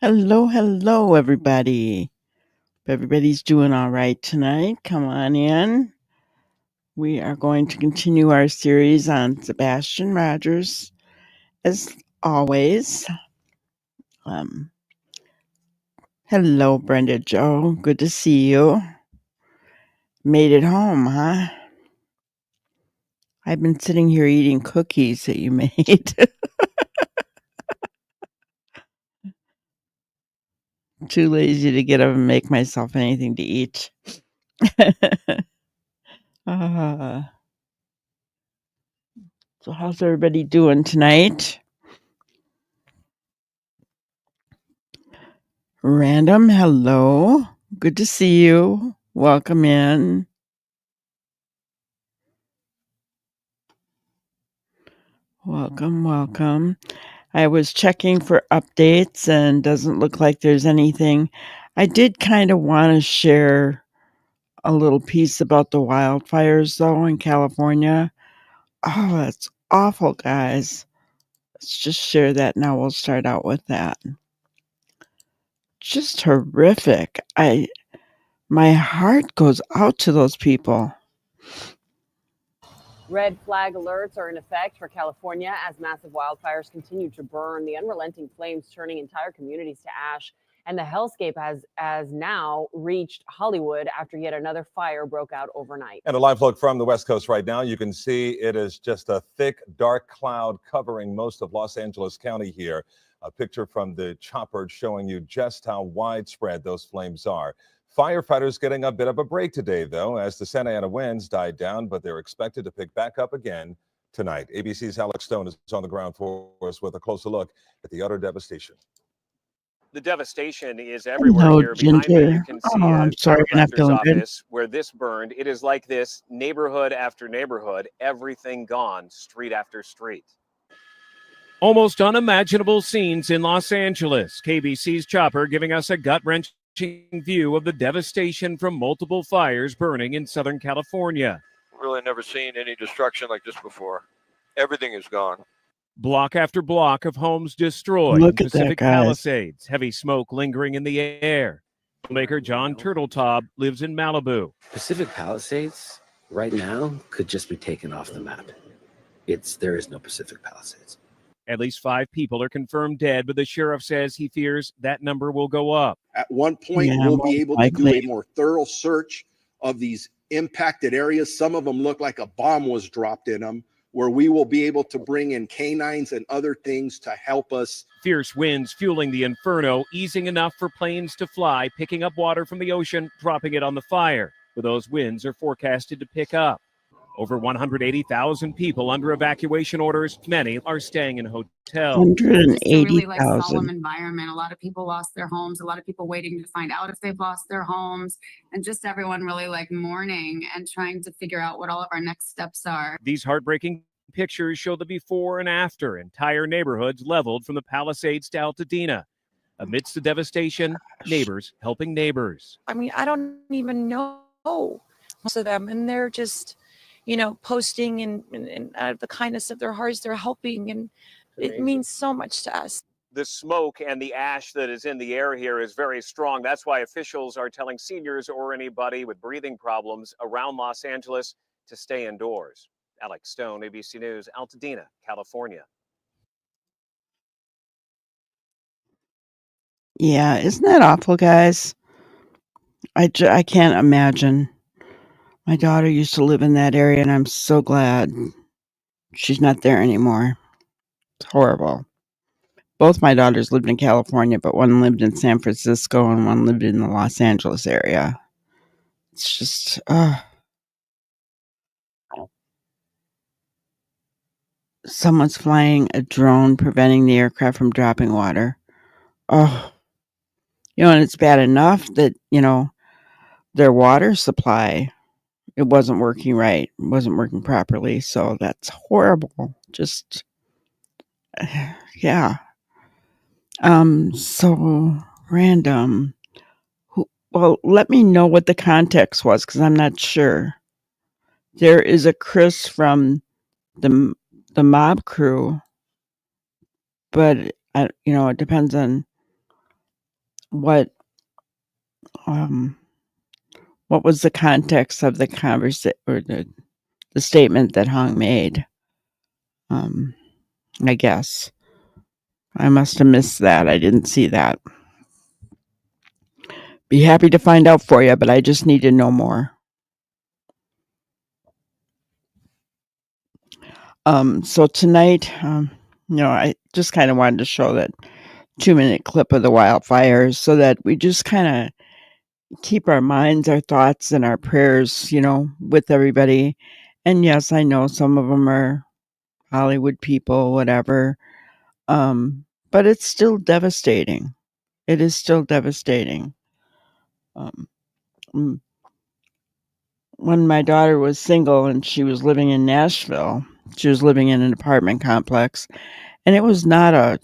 Hello, everybody. Hope everybody's doing all right tonight. Come on in. We are going to continue our series on Sebastian Rogers, as always. Um, Hello, Brenda Joe. Good to see you. Made it home, huh? I've been sitting here eating cookies that you made. Too lazy to get up and make myself anything to eat. uh, so, how's everybody doing tonight? Random, hello. Good to see you. Welcome in. Welcome. I was checking for updates and doesn't look like there's anything. I did kind of want to share a little piece about the wildfires though in California. Oh, that's awful, guys. Let's just share that now. We'll start out with that. Just horrific. My heart goes out to those people. Red flag alerts are in effect for California as massive wildfires continue to burn, the unrelenting flames turning entire communities to ash. And the hellscape has now reached Hollywood after yet another fire broke out overnight. And a live look from the West Coast right now. You can see it is just a thick, dark cloud covering most of Los Angeles County here. A picture from the chopper showing you just how widespread those flames are. Firefighters getting a bit of a break today, though, as the Santa Ana winds died down, but they're expected to pick back up again tonight. ABC's Alex Stone is on the ground for us with a closer look at the utter devastation. The devastation is everywhere. Hello, here behind Ginger. me. You can see I'm sorry, you're not feeling good. office where this burned. It is like this neighborhood after neighborhood, everything gone, street after street. Almost unimaginable scenes in Los Angeles. KBC's Chopper giving us a gut-wrenching view of the devastation from multiple fires burning in Southern California. Really never seen any destruction like this before. Everything is gone. Block after block of homes destroyed. Look in at that, Pacific guys. Palisades, heavy smoke lingering in the air. Filmmaker John Turteltaub lives in Malibu. Pacific Palisades right now could just be taken off the map. There is no Pacific Palisades. At least 5 people are confirmed dead, but the sheriff says he fears that number will go up. At one point, we'll be able to do a more thorough search of these impacted areas. Some of them look like a bomb was dropped in them, where we will be able to bring in canines and other things to help us. Fierce winds fueling the inferno, easing enough for planes to fly, picking up water from the ocean, dropping it on the fire. But those winds are forecasted to pick up. Over 180,000 people under evacuation orders. Many are staying in hotels. 180,000. It's a really solemn environment. A lot of people lost their homes. A lot of people waiting to find out if they've lost their homes, and just everyone really mourning and trying to figure out what all of our next steps are. These heartbreaking pictures show the before and after. Entire neighborhoods leveled from the Palisades to Altadena. Amidst the devastation, neighbors helping neighbors. I mean, I don't even know most of them, and they're just posting and out of the kindness of their hearts, they're helping, and it means so much to us. The smoke and the ash that is in the air here is very strong. That's why officials are telling seniors or anybody with breathing problems around Los Angeles to stay indoors. Alex Stone, ABC News, Altadena, California. Yeah, isn't that awful, guys? I can't imagine. My daughter used to live in that area, and I'm so glad she's not there anymore. It's horrible. Both my daughters lived in California, but one lived in San Francisco and one lived in the Los Angeles area. It's just, someone's flying a drone preventing the aircraft from dropping water. Oh, and it's bad enough that, their water supply, it wasn't working right. It wasn't working properly. So that's horrible. Just, yeah. So random. Well, let me know what the context was, because I'm not sure. There is a Chris from the mob crew, but it depends on what what was the context of the conversation or the statement that Hong made. I guess I must have missed that. I didn't see that. Be happy to find out for you, but I just need to know more. So tonight, I just kind of wanted to show that 2-minute clip of the wildfires so that we just kind of keep our minds, our thoughts, and our prayers, with everybody. And yes, I know some of them are Hollywood people, whatever. But it's still devastating. It is still devastating. Um, when my daughter was single and she was living in Nashville, she was living in an apartment complex, and it was not a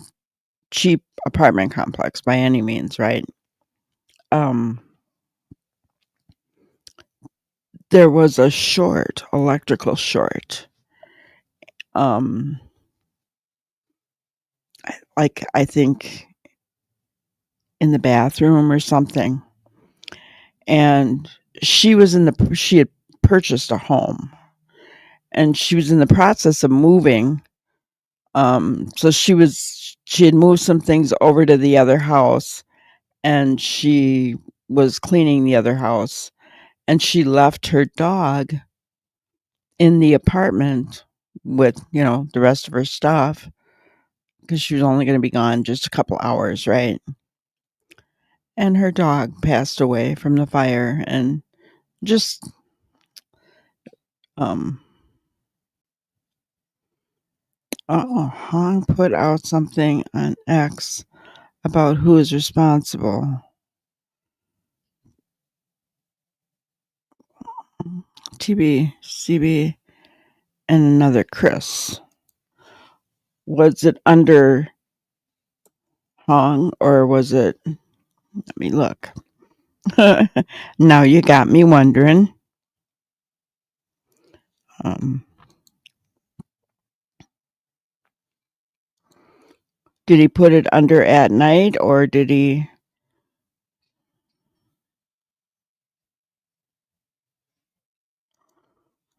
cheap apartment complex by any means, right? There was a electrical short. I think in the bathroom or something. And she had purchased a home and she was in the process of moving. So she had moved some things over to the other house and she was cleaning the other house and she left her dog in the apartment with, the rest of her stuff because she was only going to be gone just a couple hours, right? And her dog passed away from the fire and just Hong put out something on X about who is responsible. TB, CB, and another Chris. Was it under Hong or was it? Let me look. Now you got me wondering. Did he put it under at night or did he?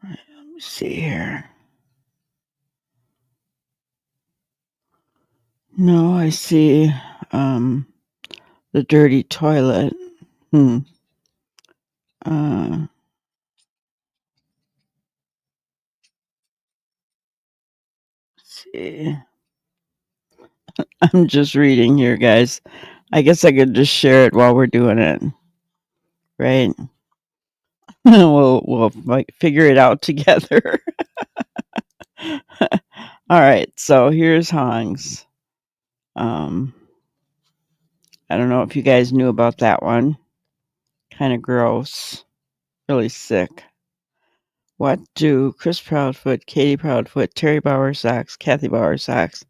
Let me see here. No, I see the dirty toilet. Let's see. I'm just reading here, guys. I guess I could just share it while we're doing it, right? We'll figure it out together. All right, so here's Hong's. I don't know if you guys knew about that one. Kind of gross, really sick. What do Chris Proudfoot, Katie Proudfoot, Terry Bowersox, Kathy Bowersox,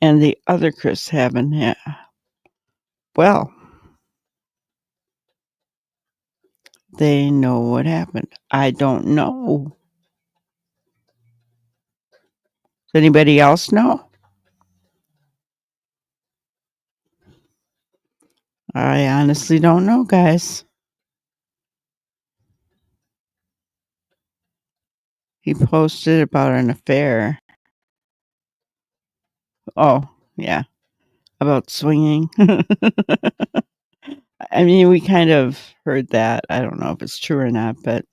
and the other Chris have in here? Well, they know what happened. I don't know. Does anybody else know? I honestly don't know, guys. He posted about an affair. Oh, yeah, about swinging. I mean, we kind of heard that. I don't know if it's true or not, but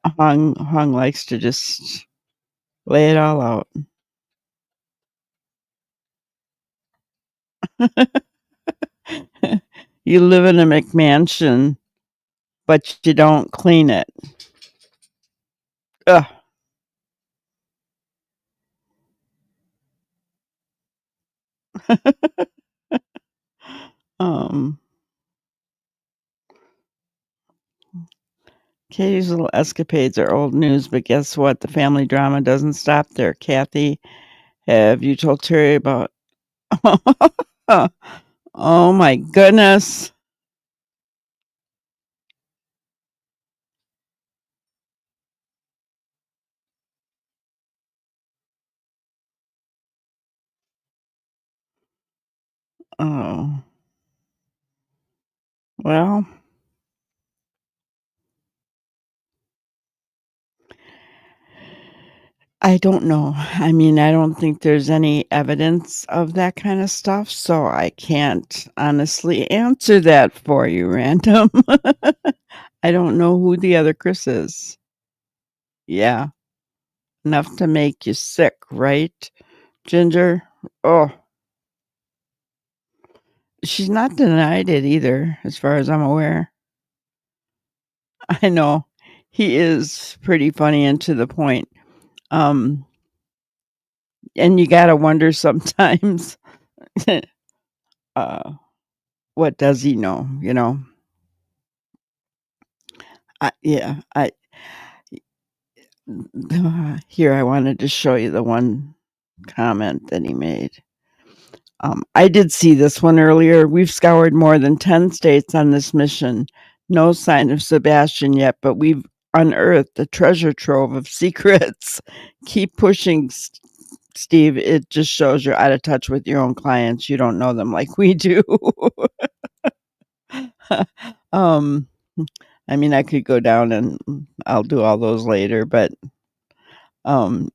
Hong likes to just lay it all out. You live in a McMansion, but you don't clean it. Ugh. um, Katie's little escapades are old news, but guess what? The family drama doesn't stop there. Kathy, have you told Terry about? Oh my goodness. Oh. Well, I don't know. I mean, I don't think there's any evidence of that kind of stuff, so I can't honestly answer that for you, Random. I don't know who the other Chris is. Yeah, enough to make you sick, right, Ginger? Oh, she's not denied it either, as far as I'm aware. I know. He is pretty funny and to the point. And you gotta wonder sometimes, what does he know, you know? Here, I wanted to show you the one comment that he made. I did see this one earlier. We've scoured more than 10 states on this mission. No sign of Sebastian yet, but we've unearthed a treasure trove of secrets. Keep pushing, Steve. It just shows you're out of touch with your own clients. You don't know them like we do. um, I mean, I could go down and I'll do all those later, but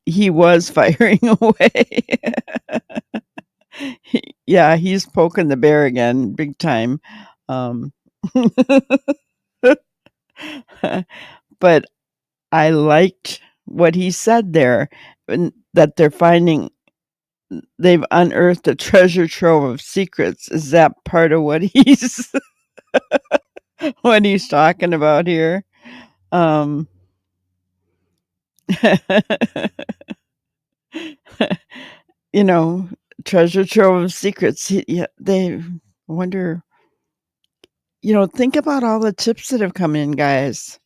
he was firing away. Yeah, he's poking the bear again, big time. But I liked what he said there, that they've unearthed a treasure trove of secrets. Is that part of what he's what he's talking about here? You know, treasure trove of secrets. Yeah, they wonder. Think about all the tips that have come in, guys.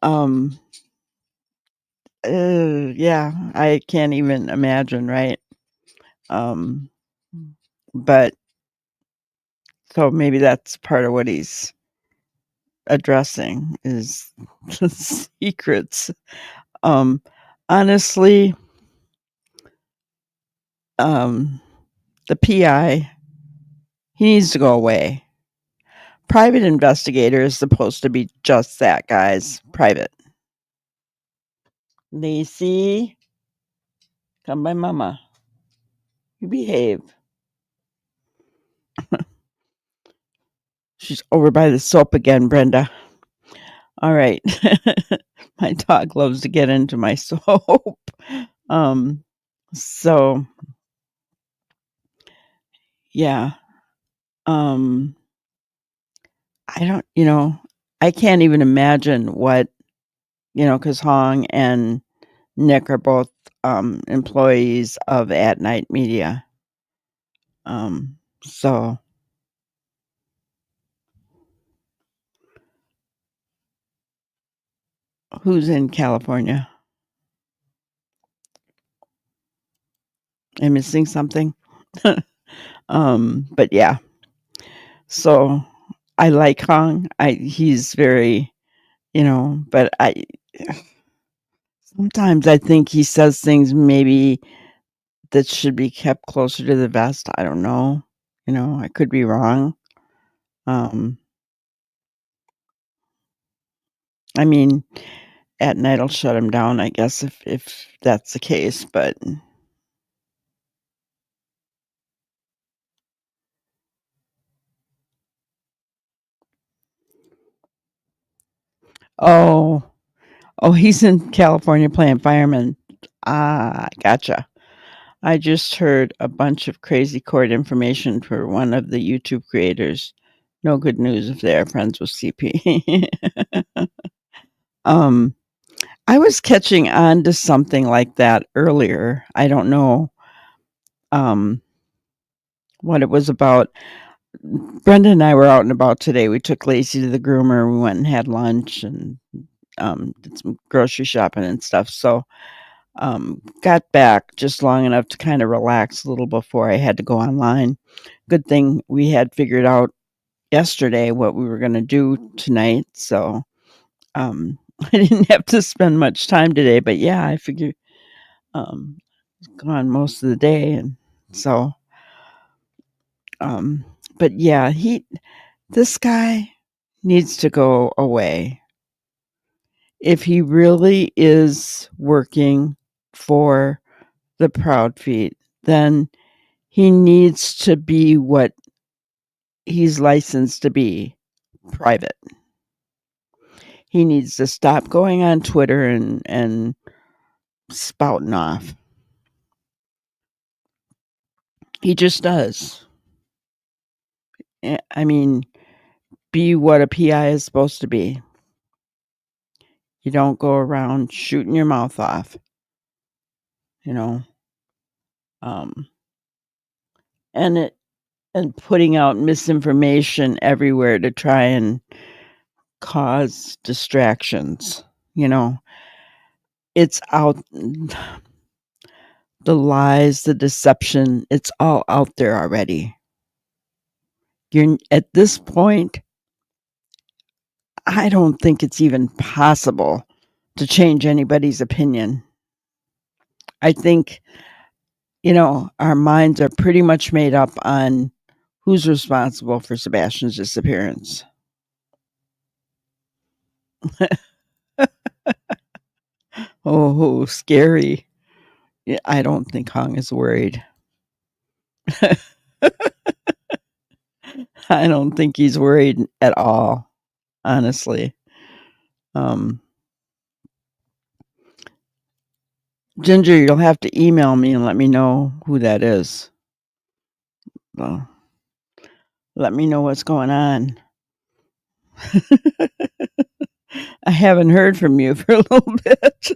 um, yeah, I can't even imagine, right? But so maybe that's part of what he's addressing is the secrets. Honestly, the PI, he needs to go away. Private investigator is supposed to be just that, guys. Private. Lacey, come by mama. You behave. She's over by the soap again, Brenda. All right. My dog loves to get into my soap. So yeah. I don't, I can't even imagine what, because Hong and Nick are both employees of At Night Media. So who's in California? Am I missing something? But yeah. So I like Hong. He's very, but sometimes I think he says things maybe that should be kept closer to the vest. I don't know. I could be wrong. I mean, At Night will shut him down, I guess, if that's the case, but oh, he's in California playing fireman. Ah, gotcha. I just heard a bunch of crazy court information for one of the YouTube creators. No good news if they're friends with CP. I was catching on to something like that earlier. I don't know what it was about. Brenda and I were out and about today. We took Lacey to the groomer. We went and had lunch and did some grocery shopping and stuff. So got back just long enough to kind of relax a little before I had to go online. Good thing we had figured out yesterday what we were going to do tonight. So I didn't have to spend much time today. But yeah, I figured gone most of the day. And so But yeah, this guy needs to go away. If he really is working for the Proud Feet, then he needs to be what he's licensed to be, private. He needs to stop going on Twitter and spouting off. He just does. I mean, be what a PI is supposed to be. You don't go around shooting your mouth off, you know. And putting out misinformation everywhere to try and cause distractions, you know. It's out, the lies, the deception, it's all out there already. You're at this point, I don't think it's even possible to change anybody's opinion. I think, you know, our minds are pretty much made up on who's responsible for Sebastian's disappearance. Oh, scary. Yeah, I don't think Hong is worried. I don't think he's worried at all, honestly. Ginger, you'll have to email me and let me know who that is. Well, let me know what's going on. I haven't heard from you for a little bit.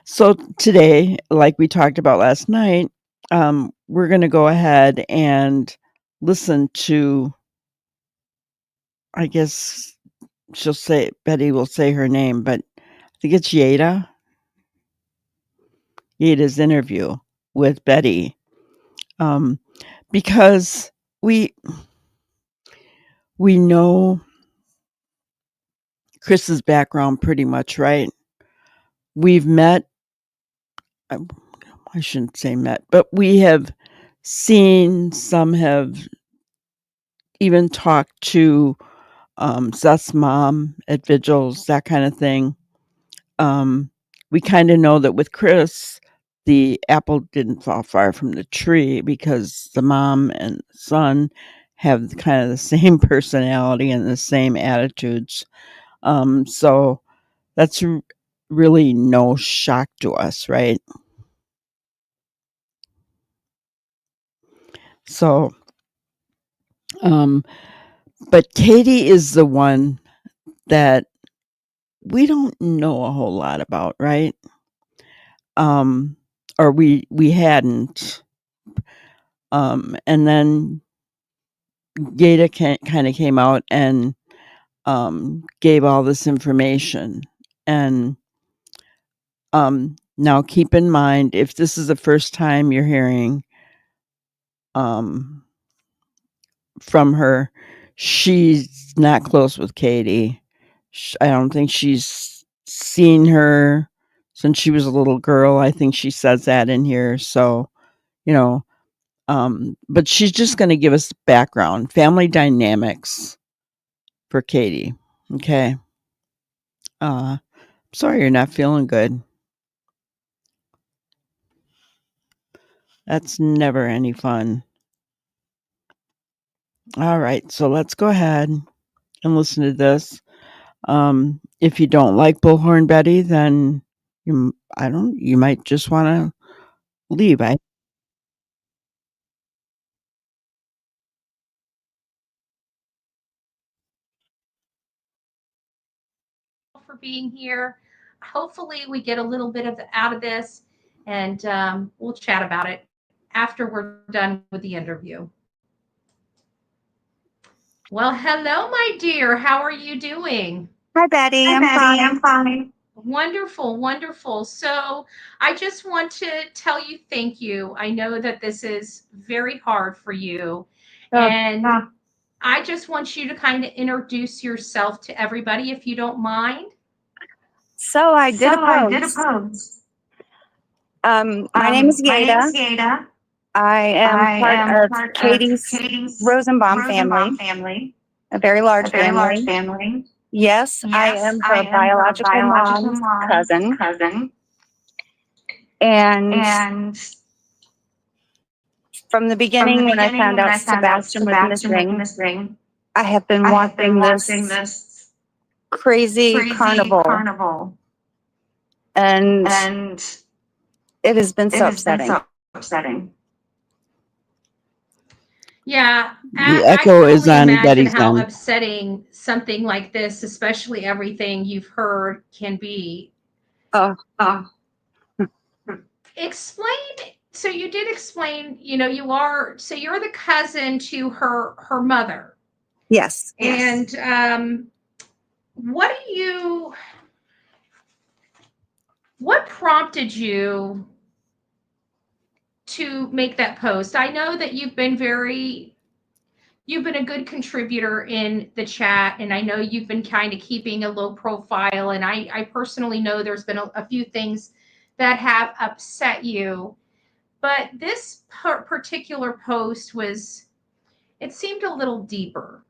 So today, like we talked about last night, we're going to go ahead and listen to, I guess Betty will say her name, but I think it's Yada's interview with Betty. Because we know Chris's background pretty much, right? We've met, I shouldn't say met, but we have seen, some have even talked to Seth's mom at vigils, that kind of thing. We kind of know that with Chris, the apple didn't fall far from the tree because the mom and son have kind of the same personality and the same attitudes. So that's really no shock to us, right? So, but Katie is the one that we don't know a whole lot about, right? Or we hadn't. And then Gata kind of came out and gave all this information. And now keep in mind, if this is the first time you're hearing from her, she's not close with Katie. I don't think she's seen her since she was a little girl. I think she says that in here. So, you know, but she's just going to give us background, family dynamics for Katie. Okay. Sorry you're not feeling good. That's never any fun. All right, so let's go ahead and listen to this. If you don't like Bullhorn Betty, then you might just want to leave. For being here. Hopefully we get a little bit out of this, and we'll chat about it after we're done with the interview. Well, hello, my dear. How are you doing? Hi, Betty. I'm fine. Wonderful, wonderful. So I just want to tell you thank you. I know that this is very hard for you. And I just want you to kind of introduce yourself to everybody, if you don't mind. So I did a post. My name is Yada. I am part of Katie's Rosenbaum family, a very large family. Yes, I am her biological mom's cousin. And from the beginning, when I found out Sebastian was missing, I have been watching this crazy carnival. And it has been so upsetting. Yeah, The I echo can is only on imagine Betty's how end. upsetting something like this, especially everything you've heard, can be. Explain. So you did explain, you're the cousin to her mother. Yes. And what prompted you to make that post? I know that you've been a good contributor in the chat, and I know you've been kind of keeping a low profile, and I personally know there's been a few things that have upset you, but this particular post it seemed a little deeper.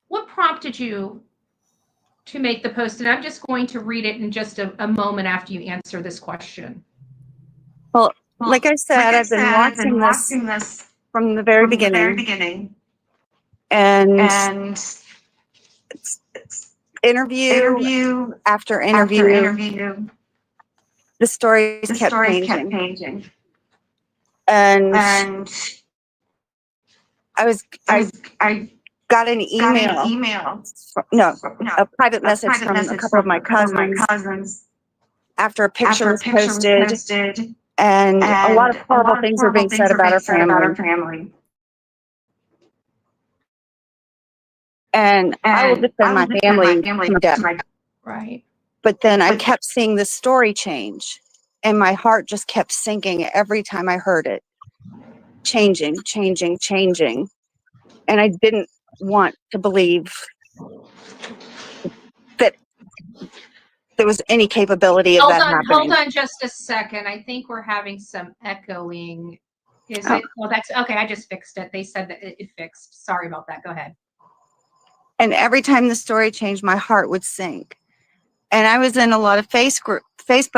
What prompted you to make the post? And I'm just going to read it in just a moment after you answer this question. Well, like I said, I've been watching this from the very beginning. And interview after interview, the stories kept changing. And I got an email. No, a private message from a couple of my cousins after a picture was posted, and a lot of horrible things were being said about our family. And I will defend my family to death. Right. But then I kept seeing the story change, and my heart just kept sinking every time I heard it. Changing. And I didn't want to believe that there was any capability of that happening. Hold on just a second. I think we're having some echoing. Is it? Well, that's okay. I just fixed it. They said that it fixed. Sorry about that. Go ahead. And every time the story changed, my heart would sink. And I was in a lot of Facebook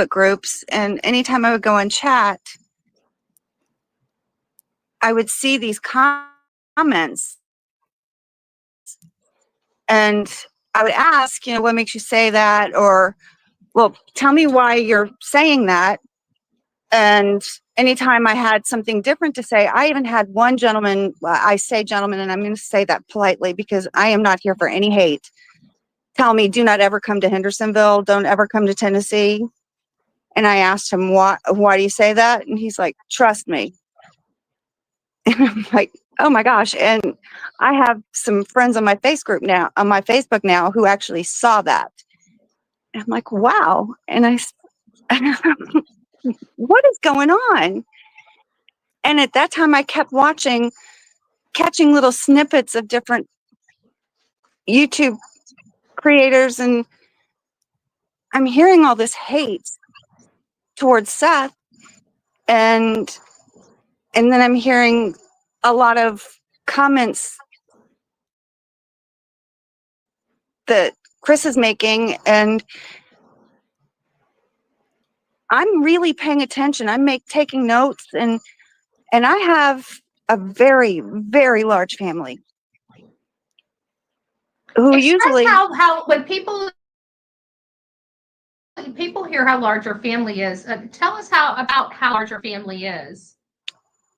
groups, and anytime I would go and chat, I would see these comments. And I would ask, what makes you say that? Or, well, tell me why you're saying that. And anytime I had something different to say, I even had one gentleman, I say gentleman, and I'm going to say that politely because I am not here for any hate, tell me, do not ever come to Hendersonville. Don't ever come to Tennessee. And I asked him, why do you say that? And he's like, trust me. And I'm like, oh my gosh. And I have some friends on my Facebook now who actually saw that. And I'm like, wow. And what is going on? And at that time I kept catching little snippets of different YouTube creators, and I'm hearing all this hate towards Seth, and then I'm hearing a lot of comments that Chris is making, and I'm really paying attention. I'm taking notes, and I have a very, very large family who usually how when people hear how large your family is, tell us about how large your family is.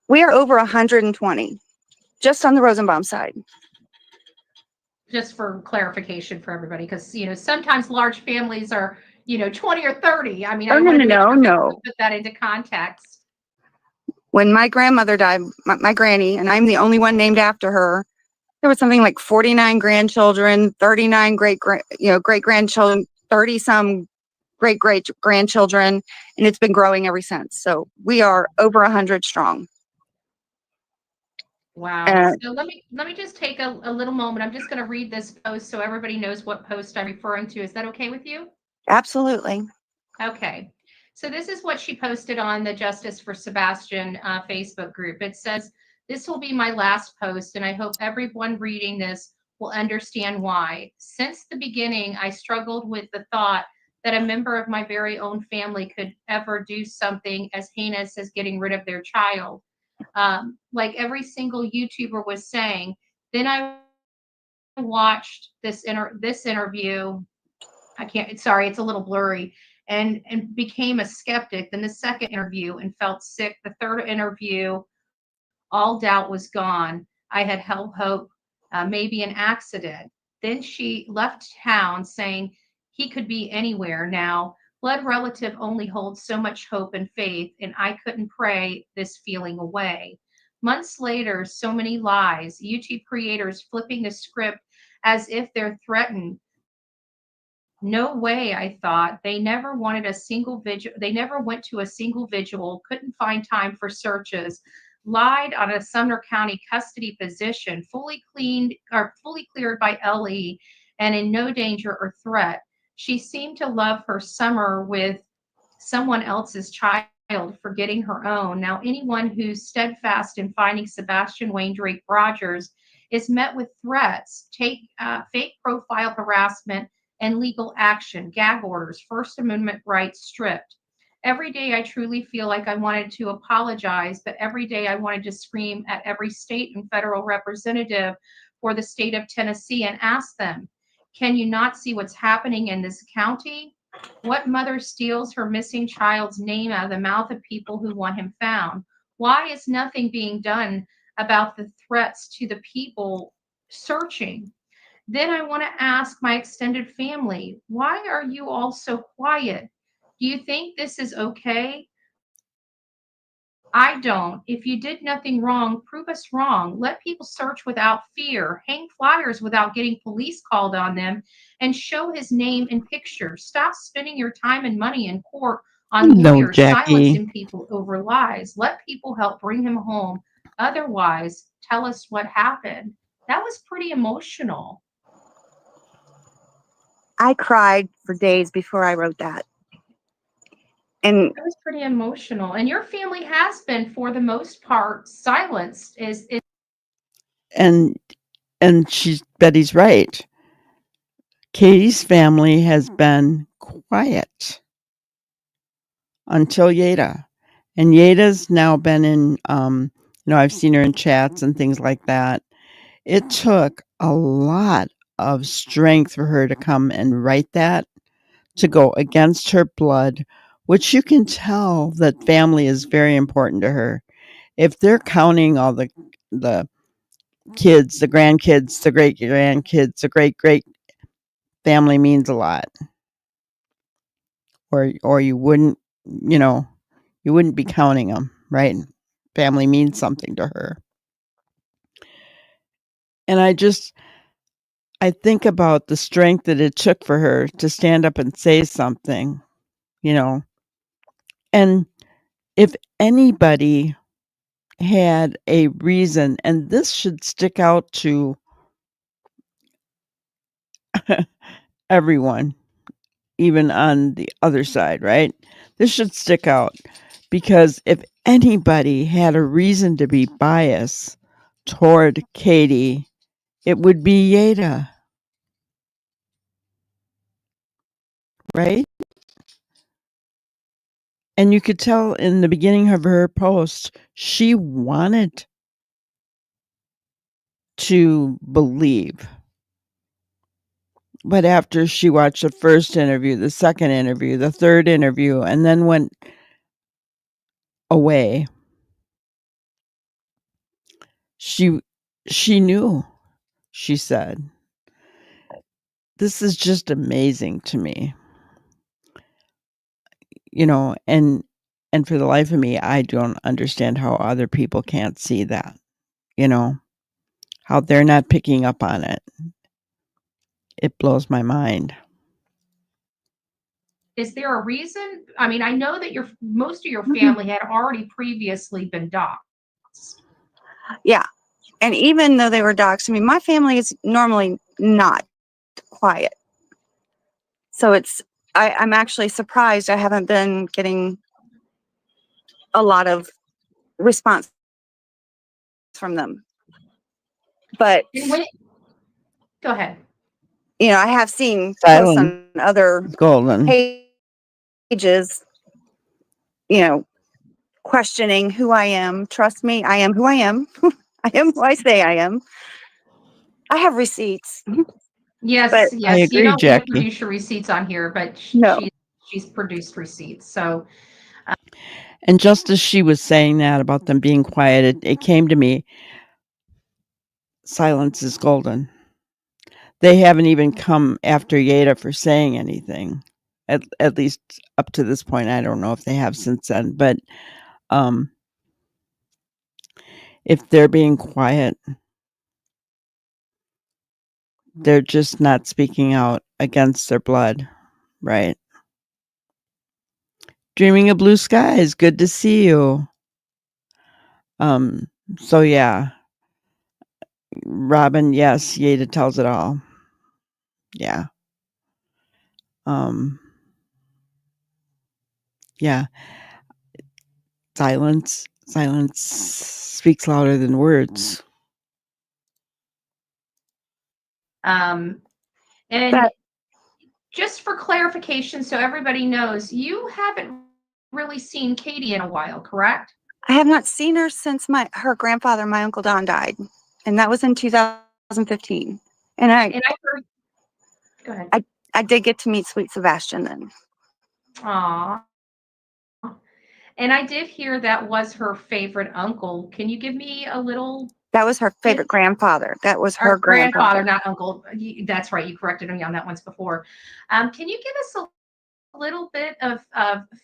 We are over 120 just on the Rosenbaum side. Just for clarification for everybody, because sometimes large families are 20 or 30. I mean, No. Put that into context. When my grandmother died, my granny, and I'm the only one named after her, there was something like 49 grandchildren, 39 great grandchildren, 30 some great grandchildren, and it's been growing ever since. So we are over 100 strong. Wow. So let me just take a little moment. I'm just going to read this post so everybody knows what post I'm referring to. Is that okay with you? Absolutely. Okay. So this is what she posted on the Justice for Sebastian Facebook group. It says, "This will be my last post, and I hope everyone reading this will understand why. Since the beginning, I struggled with the thought that a member of my very own family could ever do something as heinous as getting rid of their child. Like every single YouTuber was saying. Then I watched this interview. I can't. Sorry, it's a little blurry. And became a skeptic. Then the second interview and felt sick. The third interview, all doubt was gone. I had held hope, maybe an accident. Then she left town saying he could be anywhere now. Blood relative only holds so much hope and faith, and I couldn't pray this feeling away. Months later, so many lies, YouTube creators flipping the script as if they're threatened. No way, I thought. They never wanted a single vigil. They never went to a single vigil, couldn't find time for searches, lied on a Sumner County custody position, fully cleared by LE and in no danger or threat. She seemed to love her summer with someone else's child, forgetting her own. Now, anyone who's steadfast in finding Sebastian Wayne Drake Rogers is met with threats, fake profile harassment, and legal action, gag orders, First Amendment rights stripped. Every day I truly feel like I wanted to apologize, but every day I wanted to scream at every state and federal representative for the state of Tennessee and ask them, can you not see what's happening in this county? What mother steals her missing child's name out of the mouth of people who want him found? Why is nothing being done about the threats to the people searching? Then I want to ask my extended family, why are you all so quiet? Do you think this is okay? I don't. If you did nothing wrong, prove us wrong. Let people search without fear, hang flyers without getting police called on them, and show his name and picture. Stop spending your time and money in court on No, lawyers Jackie. silencing people over lies. Let people help bring him home. Otherwise, tell us what happened." That was pretty emotional. I cried for days before I wrote that. And That was pretty emotional. And your family has been, for the most part, silenced. And Betty's right. Katie's family has been quiet until Yeda. And Yeda's now been in, I've seen her in chats and things like that. It took a lot of strength for her to come and write that, to go against her blood, which you can tell that family is very important to her. If they're counting all the kids, the grandkids, the great grandkids, the great family means a lot. Or you wouldn't, you wouldn't be counting them, right? Family means something to her. And I think about the strength that it took for her to stand up and say something, And if anybody had a reason, and this should stick out to everyone, even on the other side, right? This should stick out because if anybody had a reason to be biased toward Katie, it would be Yeda, right? And you could tell in the beginning of her post, she wanted to believe. But after she watched the first interview, the second interview, the third interview, and then went away, she knew, she said. This is just amazing to me. And for the life of me, I don't understand how other people can't see that, how they're not picking up on it. It blows my mind. Is there a reason? I mean, I know that most of your family had already previously been doxxed. yeah. And even though they were doxxed, I mean, my family is normally not quiet. So it's I'm actually surprised I haven't been getting a lot of response from them. But Go ahead. You know, I have seen posts Silent on other Golden. pages, you know, questioning who I am. Trust me, I am who I am. I am who I say I am. I have receipts. Yes, But yes. I You agree, don't need to Jackie. produce your receipts on here, but No. she's produced receipts. So And just as she was saying that about them being quiet, it came to me, silence is golden. They haven't even come after Yeda for saying anything, at least up to this point. I don't know if they have since then, but if they're being quiet, they're just not speaking out against their blood, right? Dreaming of blue skies, good to see you. So yeah, Robin, yes, Yeda tells it all. Yeah. Yeah. Silence speaks louder than words. and just for clarification, so everybody knows, you haven't really seen Katie in a while, correct? I have not seen her since her grandfather, my Uncle Don, died. And that was in 2015. And I heard, go ahead. I did get to meet sweet Sebastian then. Aw. And I did hear that was her favorite uncle. Can you give me a little? That was her favorite grandfather. That was her grandfather, not uncle. That's right. You corrected me on that once before. Can you give us a little bit of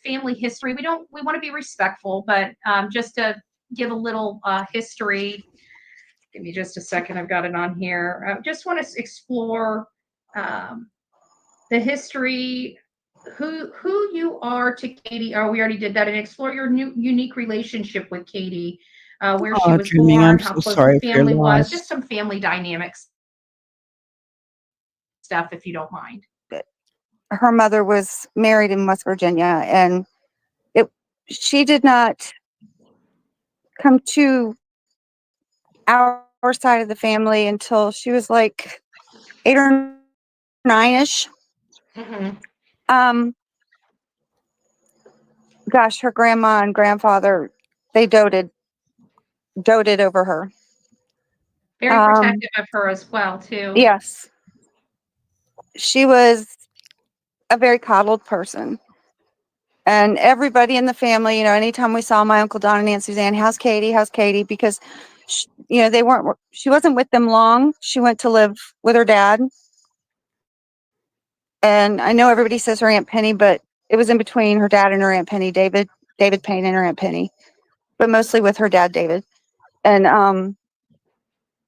family history? We want to be respectful, but just to give a little history. Give me just a second. I've got it on here. I just want to explore the history, who you are to Katie. Oh, we already did that, and explore your new unique relationship with Katie, where she was Dreaming, born, I'm how so close sorry the for your family was, loss. just some family dynamics stuff, if you don't mind. Her mother was married in West Virginia, and she did not come to our side of the family until she was like 8 or 9ish. Gosh, her grandma and grandfather, they doted over her. Very protective of her as well, too. Yes. She was a very coddled person. And everybody in the family, you know, anytime we saw my Uncle Don and Aunt Suzanne, how's Katie? How's Katie? Because, you know, she wasn't with them long. She went to live with her dad. And I know everybody says her Aunt Penny, but it was in between her dad and her Aunt Penny, David Payne and her Aunt Penny, but mostly with her dad, David. And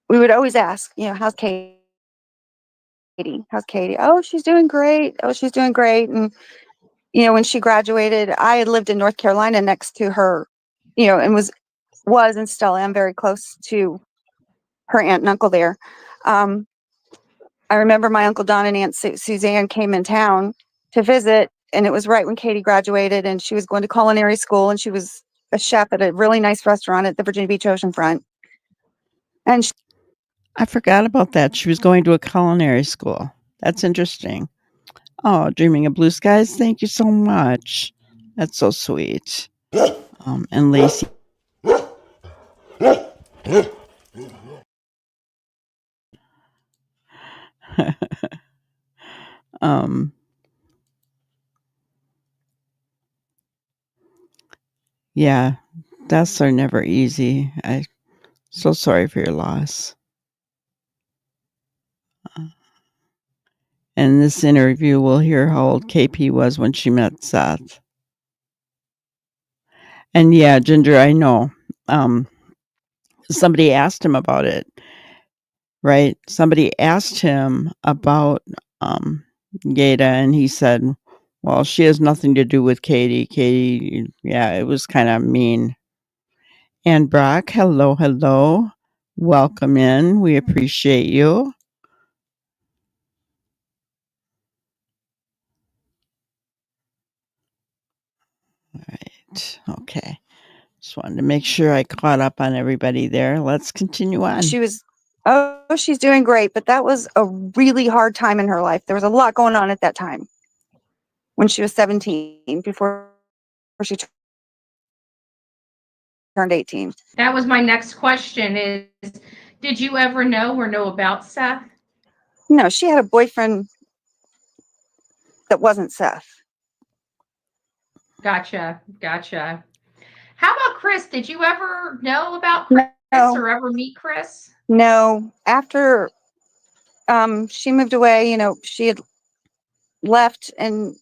we would always ask, you know, how's Katie? How's Katie? Oh, she's doing great. Oh, she's doing great. And, you know, when she graduated, I had lived in North Carolina next to her, you know, and was and still am very close to her aunt and uncle there. I remember my Uncle Don and Aunt Suzanne came in town to visit, and it was right when Katie graduated, and she was going to culinary school, and she was a chef at a really nice restaurant at the Virginia Beach oceanfront. And I forgot about that. She was going to a culinary school. That's interesting. Oh, Dreaming of Blue Skies, thank you so much. That's so sweet. And Lacey. Yeah, deaths are never easy. I'm so sorry for your loss. In this interview, we'll hear how old KP was when she met Seth. And yeah, Ginger, I know. Somebody asked him about it, right? Somebody asked him about Yeda, and he said, well, she has nothing to do with Katie. Katie, yeah, it was kind of mean. And Brock, hello, hello. Welcome in. We appreciate you. All right. Okay. Just wanted to make sure I caught up on everybody there. Let's continue on. She's doing great, but that was a really hard time in her life. There was a lot going on at that time when she was 17 before she turned 18. That was my next question is, did you ever know or know about Seth? No, she had a boyfriend that wasn't Seth. Gotcha. How about Chris? Did you ever know about Chris or ever meet Chris? No. After she moved away, she had left, and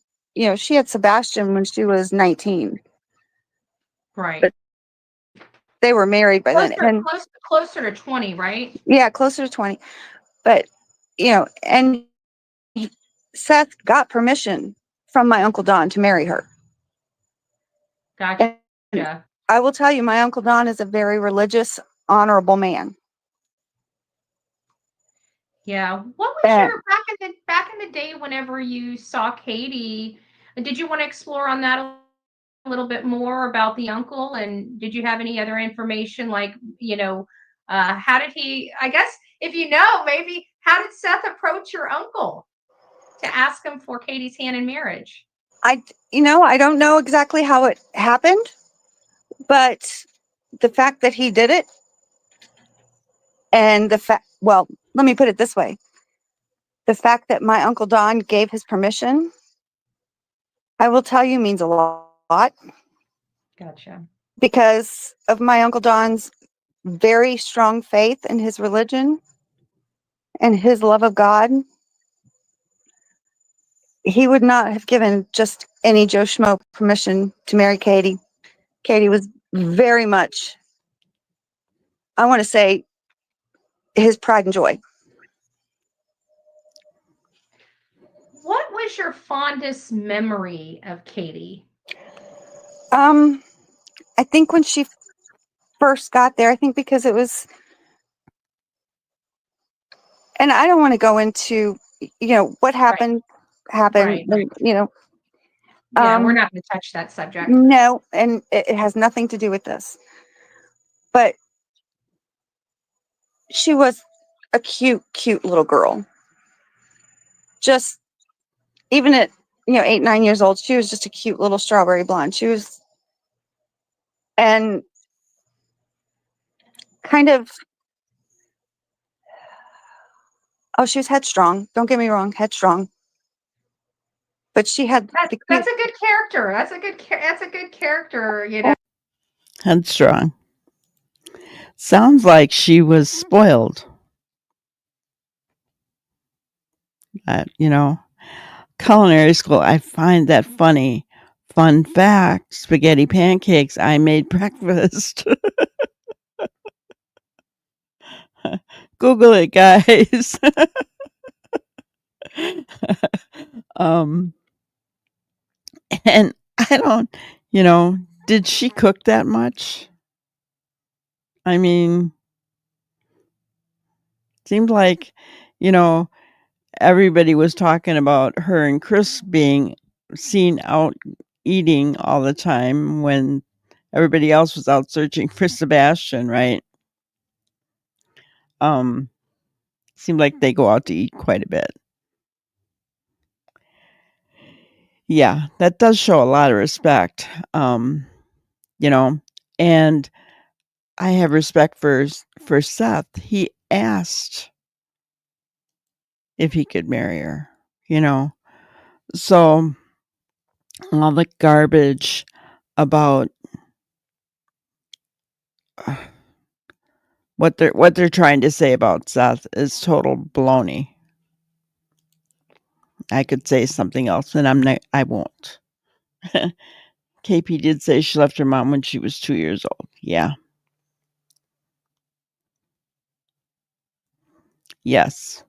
she had Sebastian when she was 19. Right. But they were married by then. And closer to 20, right? Yeah, closer to 20. But and Seth got permission from my Uncle Don to marry her. Gotcha. And I will tell you, my Uncle Don is a very religious, honorable man. Yeah. What was your back in the day whenever you saw Katie? Did you want to explore on that a little bit more about the uncle? And did you have any other information like, how did he, I guess if maybe how did Seth approach your uncle to ask him for Katie's hand in marriage? I don't know exactly how it happened, but the fact that he did it, and well, let me put it this way. The fact that my Uncle Don gave his permission, I will tell you, means a lot. Gotcha. Because of my Uncle Don's very strong faith in his religion and his love of God, he would not have given just any Joe Schmo permission to marry Katie. Katie was very much, I want to say, his pride and joy. What was your fondest memory of Katie? I think when she first got there, I think because it was, and I don't want to go into, what happened, Right. Yeah, we're not going to touch that subject. No, and it has nothing to do with this. But she was a cute little girl. Just even at 8, 9 years old, she was just a cute little strawberry blonde. She was, and kind of, she was headstrong. Don't get me wrong, headstrong. But she had that's a good character. That's a good character. Headstrong. Sounds like she was spoiled. Culinary school, I find that funny. Fun fact, spaghetti pancakes, I made breakfast. Google it, guys. And I don't, did she cook that much? I mean, seemed like, everybody was talking about her and Chris being seen out eating all the time when everybody else was out searching for Sebastian, right? Seemed like they go out to eat quite a bit. Yeah, that does show a lot of respect. And I have respect for Seth. He asked if he could marry her, So all the garbage about what they're trying to say about Seth is total baloney. I could say something else, and I won't. KP did say she left her mom when she was 2 years old. Yeah. Yes.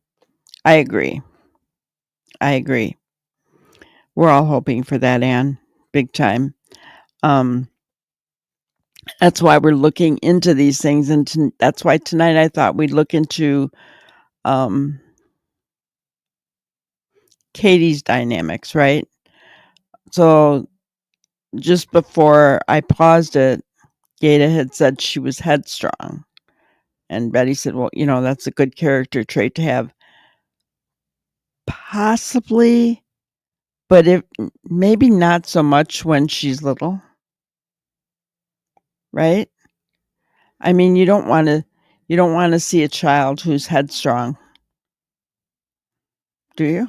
I agree. We're all hoping for that, Anne. Big time. That's why we're looking into these things, and that's why tonight I thought we'd look into Katie's dynamics, right? So just before I paused it, Gata had said she was headstrong. And Betty said, well, that's a good character trait to have. Possibly, but maybe not so much when she's little. Right? I mean, you don't want to see a child who's headstrong. Do you?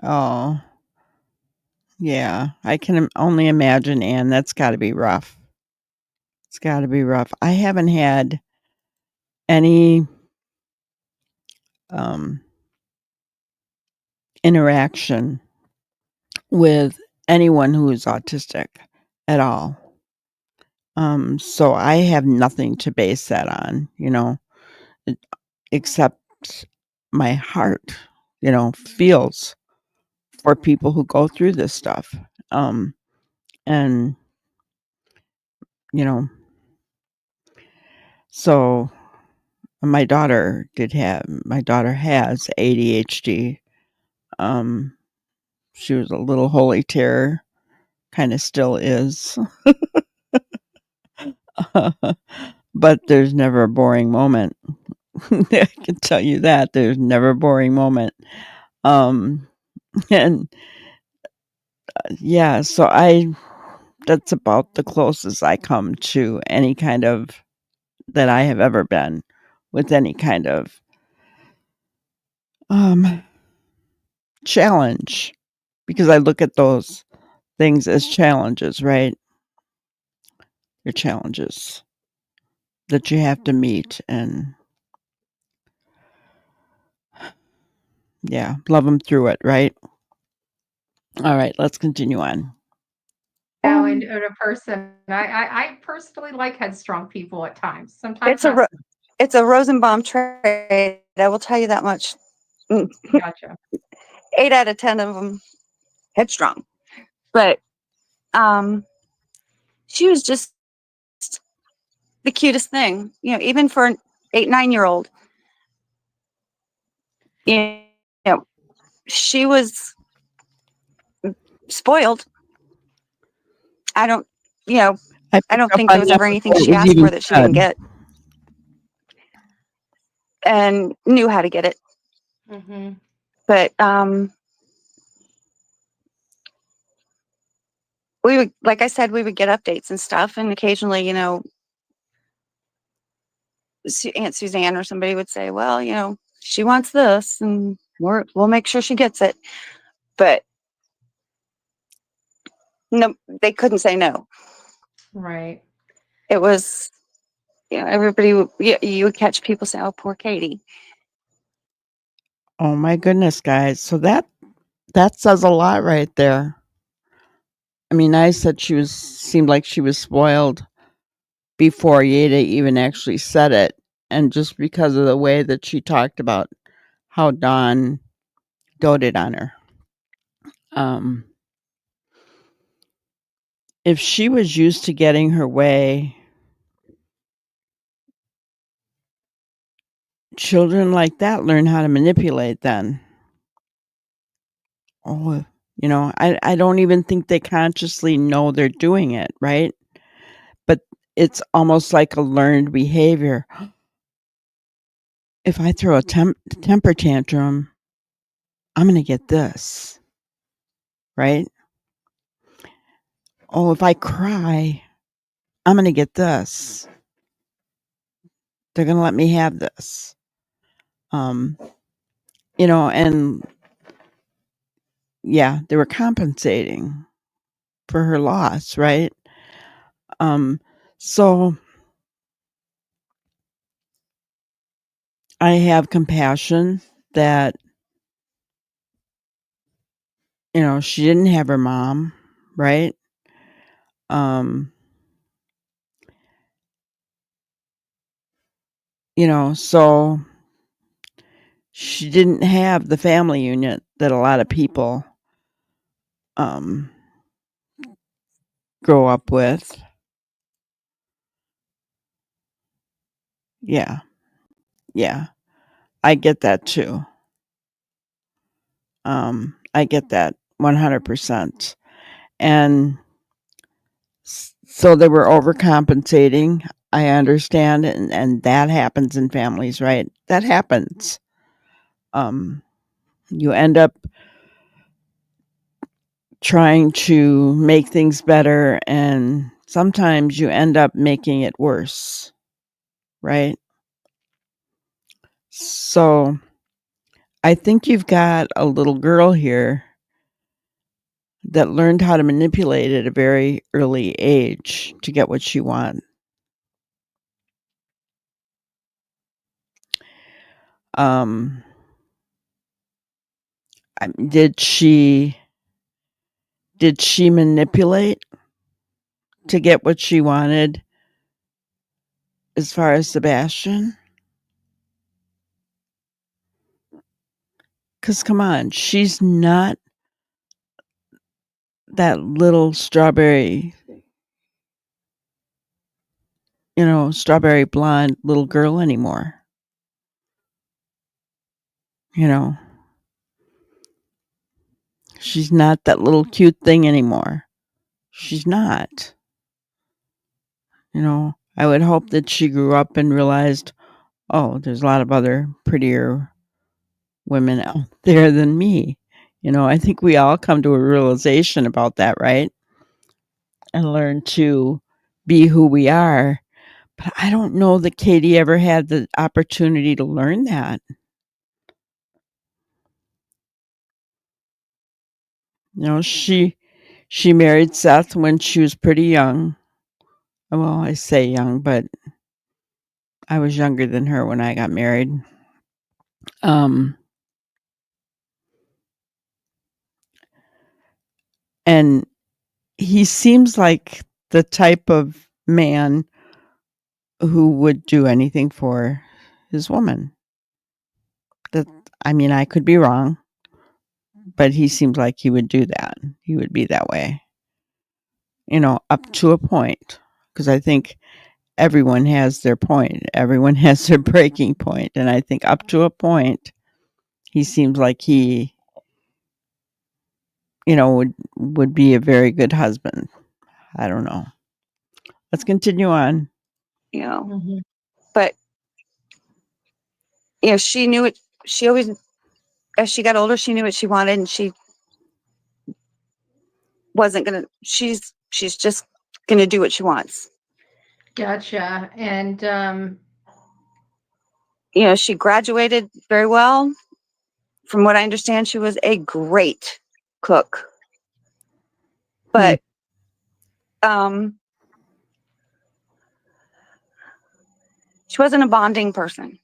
Oh. Yeah, I can only imagine, Anne. That's got to be rough. It's got to be rough. I haven't had any interaction with anyone who is autistic at all. So I have nothing to base that on, except my heart, feels for people who go through this stuff. And, so my daughter has ADHD. She was a little holy terror, kind of still is. But there's never a boring moment. I can tell you that there's never a boring moment. And yeah, so that's about the closest I come to any kind of that I have ever been with any kind of challenge, because I look at those things as challenges, right? They're challenges that you have to meet, and yeah, love them through it, right? All right, let's continue on. Now, in a person, I personally like headstrong people at times. Sometimes It's a Rosenbaum trait. I will tell you that much. Gotcha. 8 out of 10 of them headstrong, but she was just the cutest thing, even for an 8-9-year-old. She was spoiled. I don't think there was ever anything she asked for that she didn't get, and knew how to get it. Mm-hmm. But we would, like I said, we would get updates and stuff, and occasionally, Aunt Suzanne or somebody would say, well, she wants this, and we'll make sure she gets it. But no, they couldn't say no. Right. It was, everybody you would catch people say, oh, poor Katie. Oh my goodness, guys. So that says a lot right there. I mean, I said seemed like she was spoiled before Yada even actually said it. And just because of the way that she talked about how Dawn doted on her. If she was used to getting her way, children like that learn how to manipulate then. Oh, I don't even think they consciously know they're doing it, right? But it's almost like a learned behavior. If I throw a temper tantrum, I'm going to get this, right? Oh, if I cry, I'm going to get this. They're going to let me have this. And yeah, they were compensating for her loss, right? So I have compassion that, she didn't have her mom, right? So she didn't have the family unit that a lot of people grow up with. Yeah. Yeah, I get that too. I get that 100%. And so they were overcompensating. I understand, and that happens in families, right? That happens. You end up trying to make things better, and sometimes you end up making it worse, right? So I think you've got a little girl here that learned how to manipulate at a very early age to get what she wants. Um, did she manipulate to get what she wanted as far as Sebastian? Because come on, she's not that little strawberry blonde little girl anymore. She's not that little cute thing anymore. She's not. I would hope that she grew up and realized, oh, there's a lot of other prettier women out there than me. I think we all come to a realization about that, right? And learn to be who we are. But I don't know that Katie ever had the opportunity to learn that. She married Seth when she was pretty young. Well, I say young, but I was younger than her when I got married. And he seems like the type of man who would do anything for his woman. I could be wrong, but he seems like he would do that. He would be that way. Up to a point. Because I think everyone has their point. Everyone has their breaking point. And I think up to a point, he seems like he, would be a very good husband. I don't know. Let's continue on. But she knew it. She always, as she got older, she knew what she wanted, and she wasn't gonna. She's just gonna do what she wants. Gotcha. And she graduated very well. From what I understand, she was a great cook. But she wasn't a bonding person.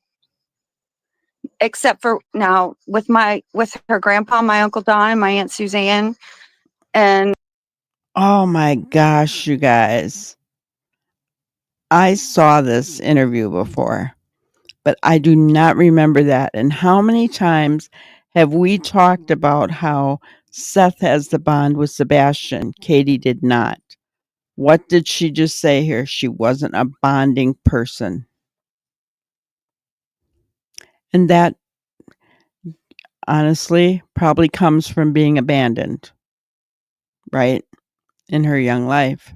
Except for now with her grandpa, my Uncle Don, and my Aunt Suzanne. And oh my gosh, you guys. I saw this interview before, but I do not remember that. And how many times have we talked about how Seth has the bond with Sebastian? Katie did not. What did she just say here? She wasn't a bonding person. And that, honestly, probably comes from being abandoned, right? In her young life.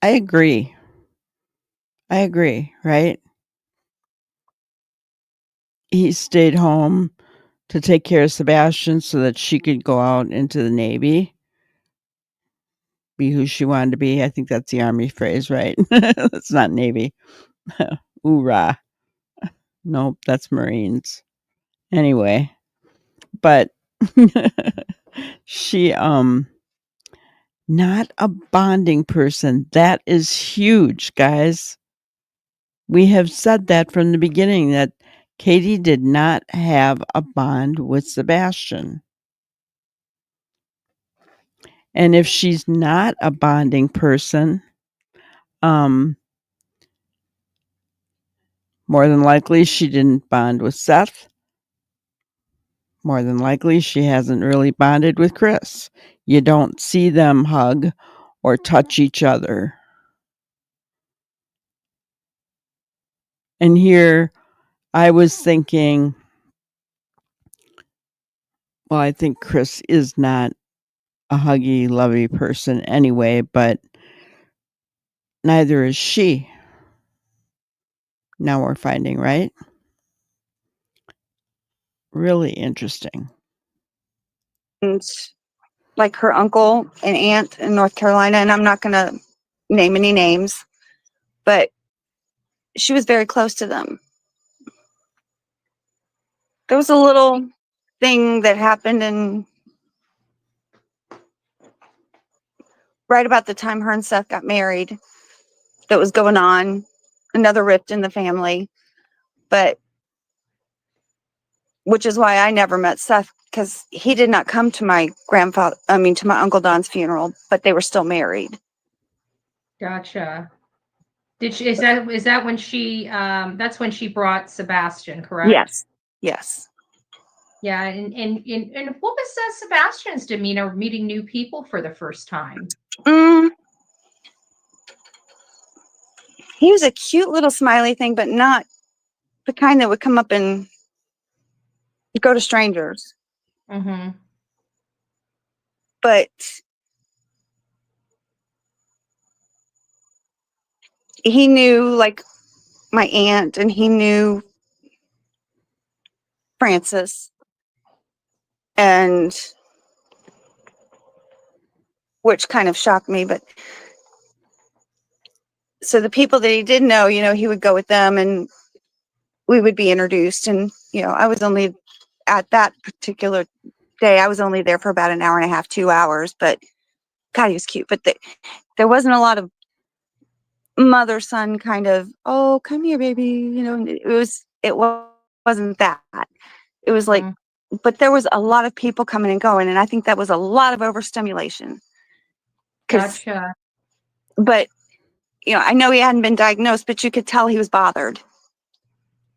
I agree, right? He stayed home to take care of Sebastian so that she could go out into the Navy, be who she wanted to be. I think that's the Army phrase, right? That's not Navy. Hoorah. Nope, that's Marines. Anyway, but she not a bonding person. That is huge, guys. We have said that from the beginning, that Katie did not have a bond with Sebastian. And if she's not a bonding person, more than likely she didn't bond with Seth. More than likely she hasn't really bonded with Chris. You don't see them hug or touch each other. And here I was thinking, well, I think Chris is not a huggy, lovey person anyway, but neither is she. Now we're finding, right? Really interesting. And like her uncle and aunt in North Carolina, and I'm not going to name any names, but she was very close to them. There was a little thing that happened in right about the time her and Seth got married that was going on, another rift in the family, but which is why I never met Seth, because he did not come to my to my Uncle Don's funeral, but they were still married. Gotcha. Is that when she that's when she brought Sebastian, correct? Yes. Yes. Yeah, and what was Sebastian's demeanor meeting new people for the first time? He was a cute little smiley thing, but not the kind that would come up and go to strangers. Mm-hmm. But he knew like my aunt, and he knew Francis, and which kind of shocked me. But so the people that he did know, he would go with them and we would be introduced. And, I was only at that particular day, I was only there for about an hour and a half, 2 hours, but God, he was cute. But there wasn't a lot of mother son kind of, oh, come here, baby. It wasn't that. It was like, but there was a lot of people coming and going. And I think that was a lot of overstimulation. Gotcha. But, I know he hadn't been diagnosed, but you could tell he was bothered.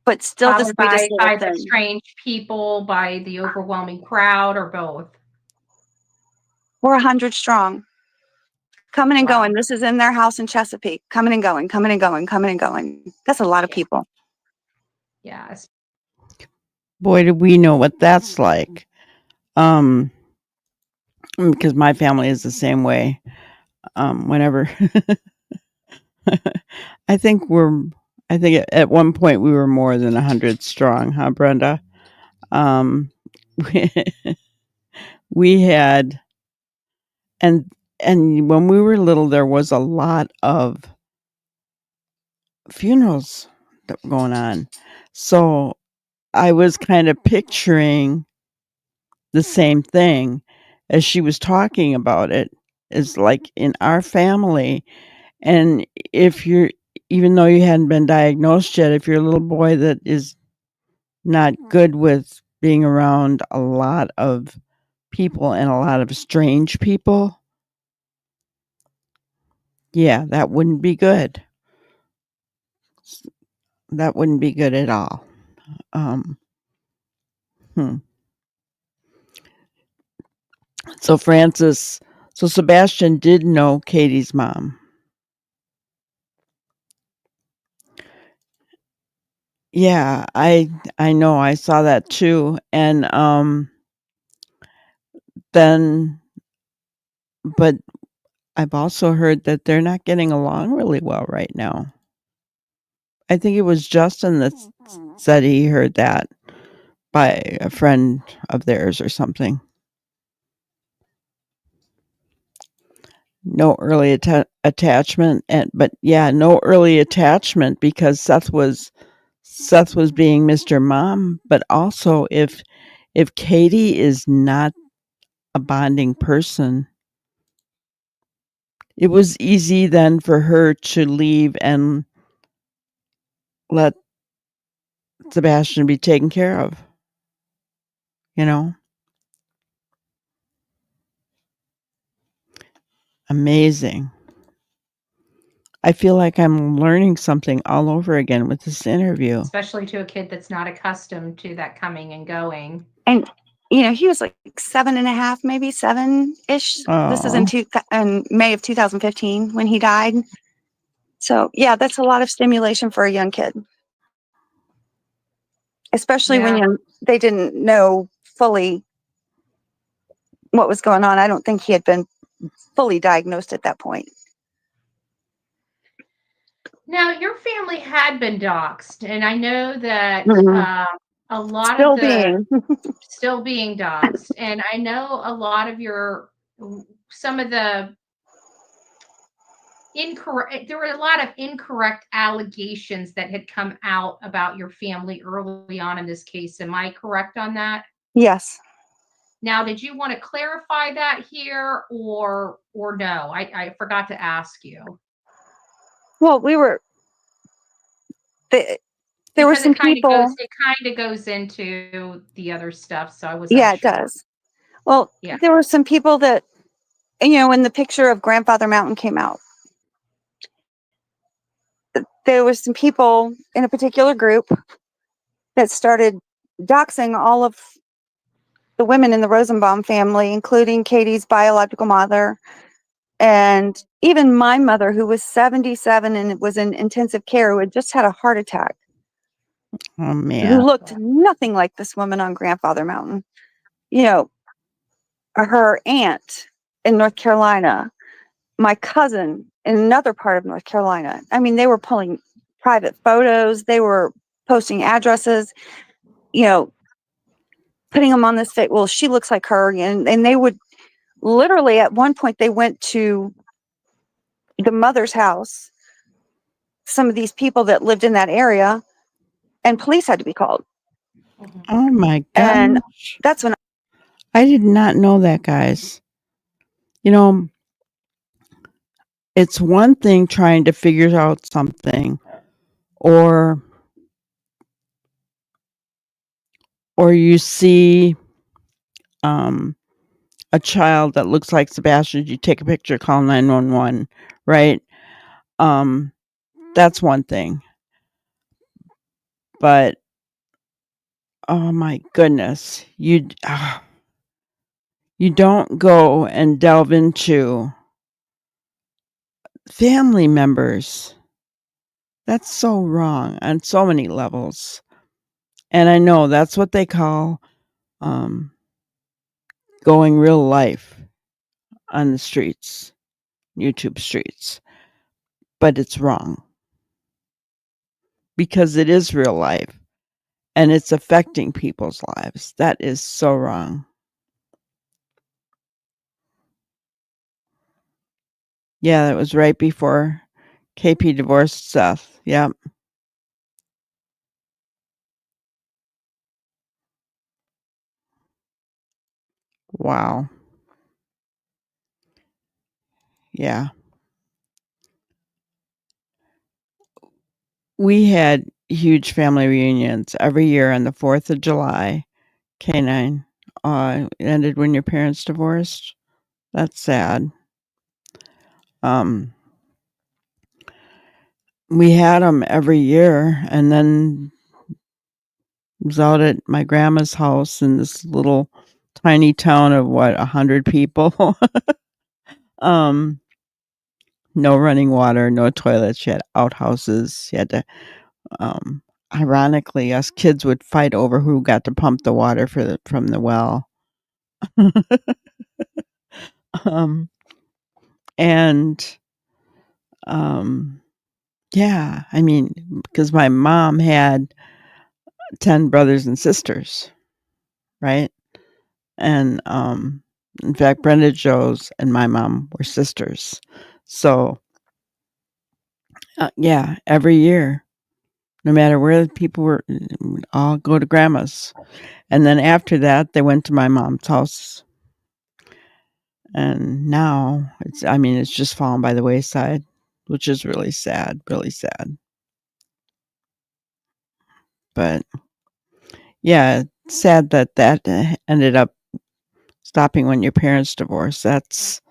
But still the sweetest little by thing. the strange people, by the overwhelming crowd, or both? We're 100 strong. Coming and going. This is in their house in Chesapeake. Coming and going, coming and going, coming and going. That's a lot of people. Yes. Boy, do we know what that's like. Because my family is the same way. Whenever I think at one point we were more than 100 strong, huh, Brenda? We had, and when we were little, there was a lot of funerals that were going on. So I was kind of picturing the same thing as she was talking about it, is like in our family. And even though you hadn't been diagnosed yet, if you're a little boy that is not good with being around a lot of people and a lot of strange people, yeah, that wouldn't be good. That wouldn't be good at all. So Sebastian did know Katie's mom. Yeah, I know. I saw that too. And but I've also heard that they're not getting along really well right now. I think it was Justin that said he heard that by a friend of theirs or something. No early attachment, but yeah, no early attachment because Seth was being Mr. Mom, but also if Katie is not a bonding person, it was easy then for her to leave and let Sebastian be taken care of. Amazing. I feel like I'm learning something all over again with this interview. Especially to a kid that's not accustomed to that coming and going. And, he was like 7.5, maybe 7-ish. This is in May of 2015 when he died. So, yeah, that's a lot of stimulation for a young kid. especially Yeah. when they didn't know fully what was going on. I don't think he had been fully diagnosed at that point. Now, your family had been doxxed, and I know that a lot Still of the being. still being doxxed, and I know a lot of some of the incorrect, there were a lot of incorrect allegations that had come out about your family early on in this case. Am I correct on that? Yes. Now, did you want to clarify that here or no? I forgot to ask you. Well, there were some people. It kind of goes into the other stuff, so I was Yeah, unsure. it does. Well, Yeah. there were some people that, when the picture of Grandfather Mountain came out, there was some people in a particular group that started doxing all of the women in the Rosenbaum family, including Katie's biological mother, and even my mother, who was 77 and was in intensive care, who had just had a heart attack, Oh, who man. looked nothing like this woman on Grandfather Mountain. Her aunt in North Carolina, my cousin in another part of North Carolina. I mean, they were pulling private photos, they were posting addresses, putting them on this well, she looks like her, and they would literally, at one point, they went to the mother's house, some of these people that lived in that area, and police had to be called. Oh my gosh. And that's when I did not know that, guys. It's one thing trying to figure out something, or you see a child that looks like Sebastian, you take a picture, call 911, right? That's one thing. But oh my goodness, you don't go and delve into family members. That's so wrong on so many levels. And I know that's what they call going real life on the streets, YouTube streets. But it's wrong. Because it is real life. And it's affecting people's lives. That is so wrong. Yeah, that was right before KP divorced Seth. Yep. Wow. Yeah. We had huge family reunions every year on the 4th of July. K9. It ended when your parents divorced. That's sad. We had them every year, and then it was out at my grandma's house in this little tiny town of 100 people. No running water, no toilets. She had outhouses. She had to, ironically, us kids would fight over who got to pump the water from the well. And yeah, I mean, because my mom had 10 brothers and sisters, right? And in fact, Brenda Joe's and my mom were sisters. So yeah, every year, no matter where the people were, all go to grandma's. And then after that, they went to my mom's house. And now it's just fallen by the wayside, which is really sad, really sad. But yeah, it's sad that ended up stopping when your parents divorced. That's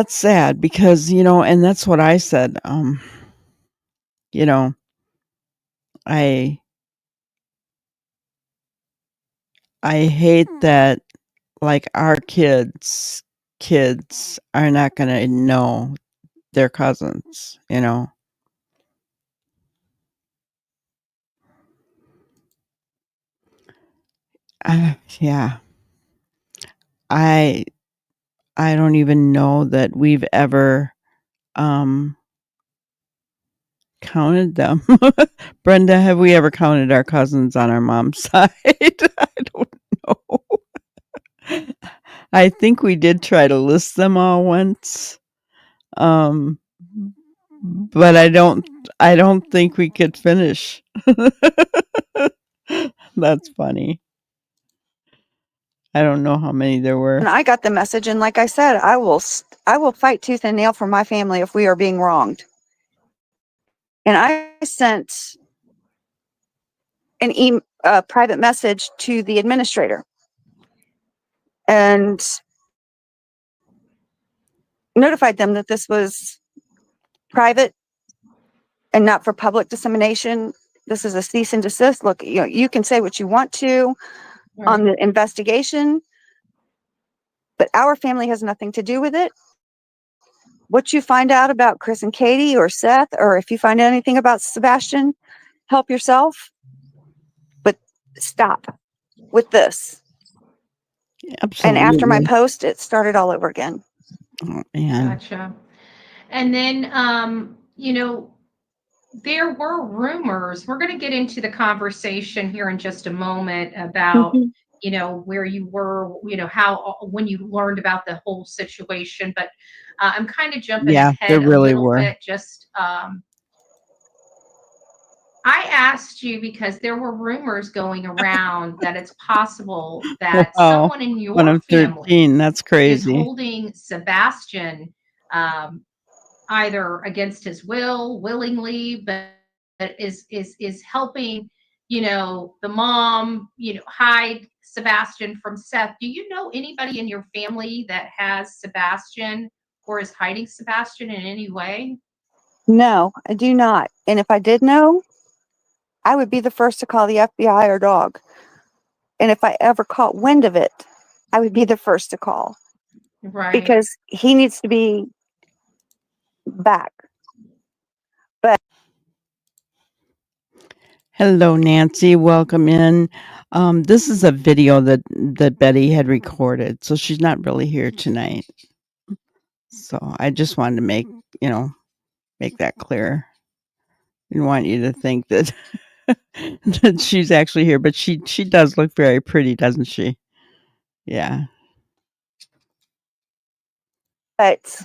sad because, and that's what I said. I hate that, like, our kids are not going to know their cousins, Yeah. I don't even know that we've ever counted them. Brenda, have we ever counted our cousins on our mom's side? I don't know. I think we did try to list them all once. But I don't think we could finish. That's funny. I don't know how many there were. And I got the message, and like I said, I will fight tooth and nail for my family if we are being wronged. And I sent a private message to the administrator and notified them that this was private and not for public dissemination. This is a cease and desist. Look, you can say what you want to on the investigation, but our family has nothing to do with it. What you find out about Chris and Katie or Seth, or if you find anything about Sebastian, help yourself, but stop with this. Absolutely. And after my post, it started all over again. Oh, man. Gotcha. And then, there were rumors. We're going to get into the conversation here in just a moment about, where you were, how, when you learned about the whole situation. But I'm kind of jumping Yeah, ahead there really a little were. bit. Just, I asked you because there were rumors going around that it's possible that Wow. someone in your When I'm family 13, that's is crazy. holding Sebastian either against his will, willingly, but is helping, the mom, hide Sebastian from Seth. Do you know anybody in your family that has Sebastian or is hiding Sebastian in any way? No, I do not. And if I did know, I would be the first to call the FBI or dog. And if I ever caught wind of it, I would be the first to call. Right. Because he needs to be back. But hello, Nancy. Welcome in. This is a video that Betty had recorded, so she's not really here tonight. So I just wanted to make that clear. I didn't want you to think that that she's actually here, but she does look very pretty, doesn't she? Yeah. But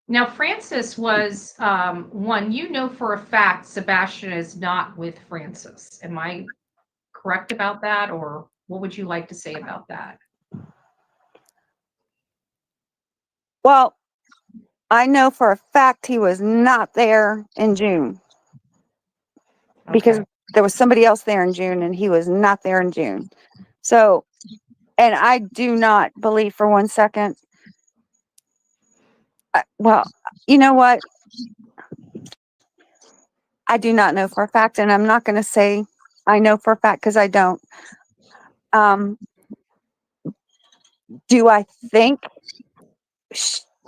now, Francis was one, for a fact Sebastian is not with Francis. Am I correct about that? Or what would you like to say about that? well, I know for a fact he was not there in June. Because there was somebody else there in June and he was not there in June. So, and I do not believe for 1 second. Well, you know what? I do not know for a fact, and I'm not going to say I know for a fact because I don't. Do I think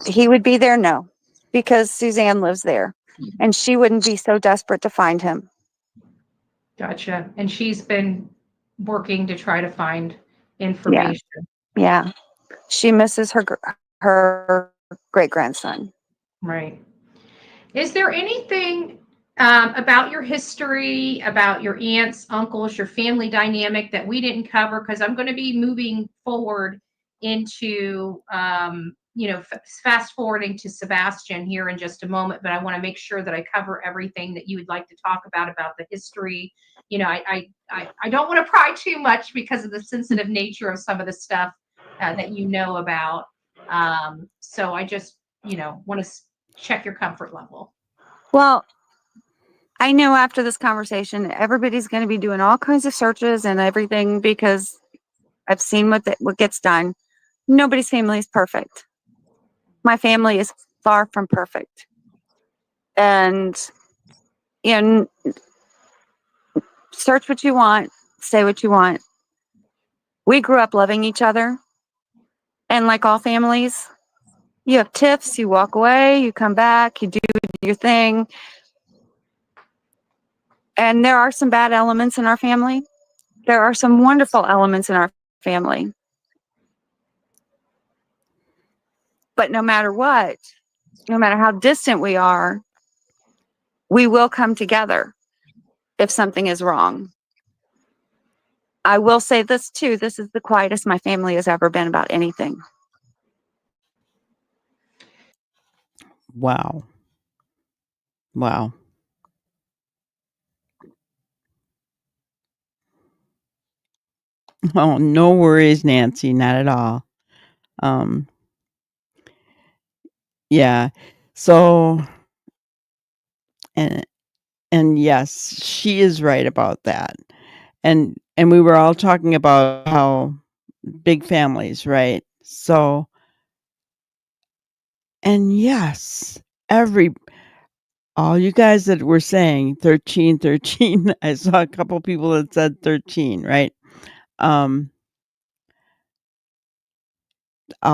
he would be there? No, because Suzanne lives there and she wouldn't be so desperate to find him. Gotcha. And she's been working to try to find information. Yeah. She misses her great grandson. Right. Is there anything about your history, about your aunts, uncles, your family dynamic that we didn't cover? Because I'm going to be moving forward into, fast forwarding to Sebastian here in just a moment, but I want to make sure that I cover everything that you would like to talk about the history. I don't want to pry too much because of the sensitive nature of some of the stuff that you know about. So I just, want to check your comfort level. Well, I know after this conversation, everybody's going to be doing all kinds of searches and everything because I've seen what gets done. Nobody's family is perfect. My family is far from perfect. And search what you want, say what you want. We grew up loving each other. And like all families, you have tiffs, you walk away, you come back, you do your thing. And there are some bad elements in our family. there are some wonderful elements in our family. But no matter what, no matter how distant we are, we will come together if something is wrong. I will say this too, this is the quietest my family has ever been about anything. Wow. Wow. Oh, no worries, Nancy, not at all. Yeah. So, and yes, she is right about that. And we were all talking about how big families, right? So, and yes, all you guys that were saying 13, 13, I saw a couple people that said 13, right? I'll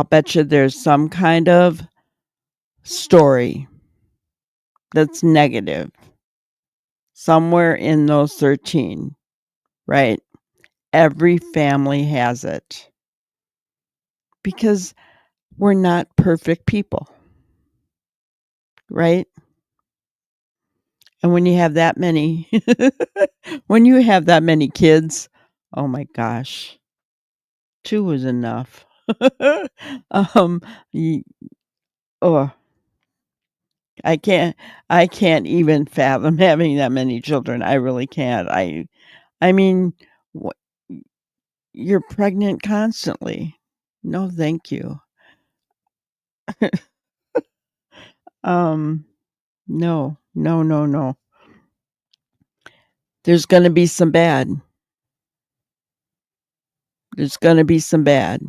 bet you there's some kind of story that's negative somewhere in those 13, right? Every family has it because we're not perfect people, right? And when you have that many kids, oh my gosh, 2 was enough. Ye oh, I can't even fathom having that many children. I really can't. I mean, wha you're pregnant constantly. No, thank you. No, no, no, no. There's gonna be some bad. There's gonna be some bad.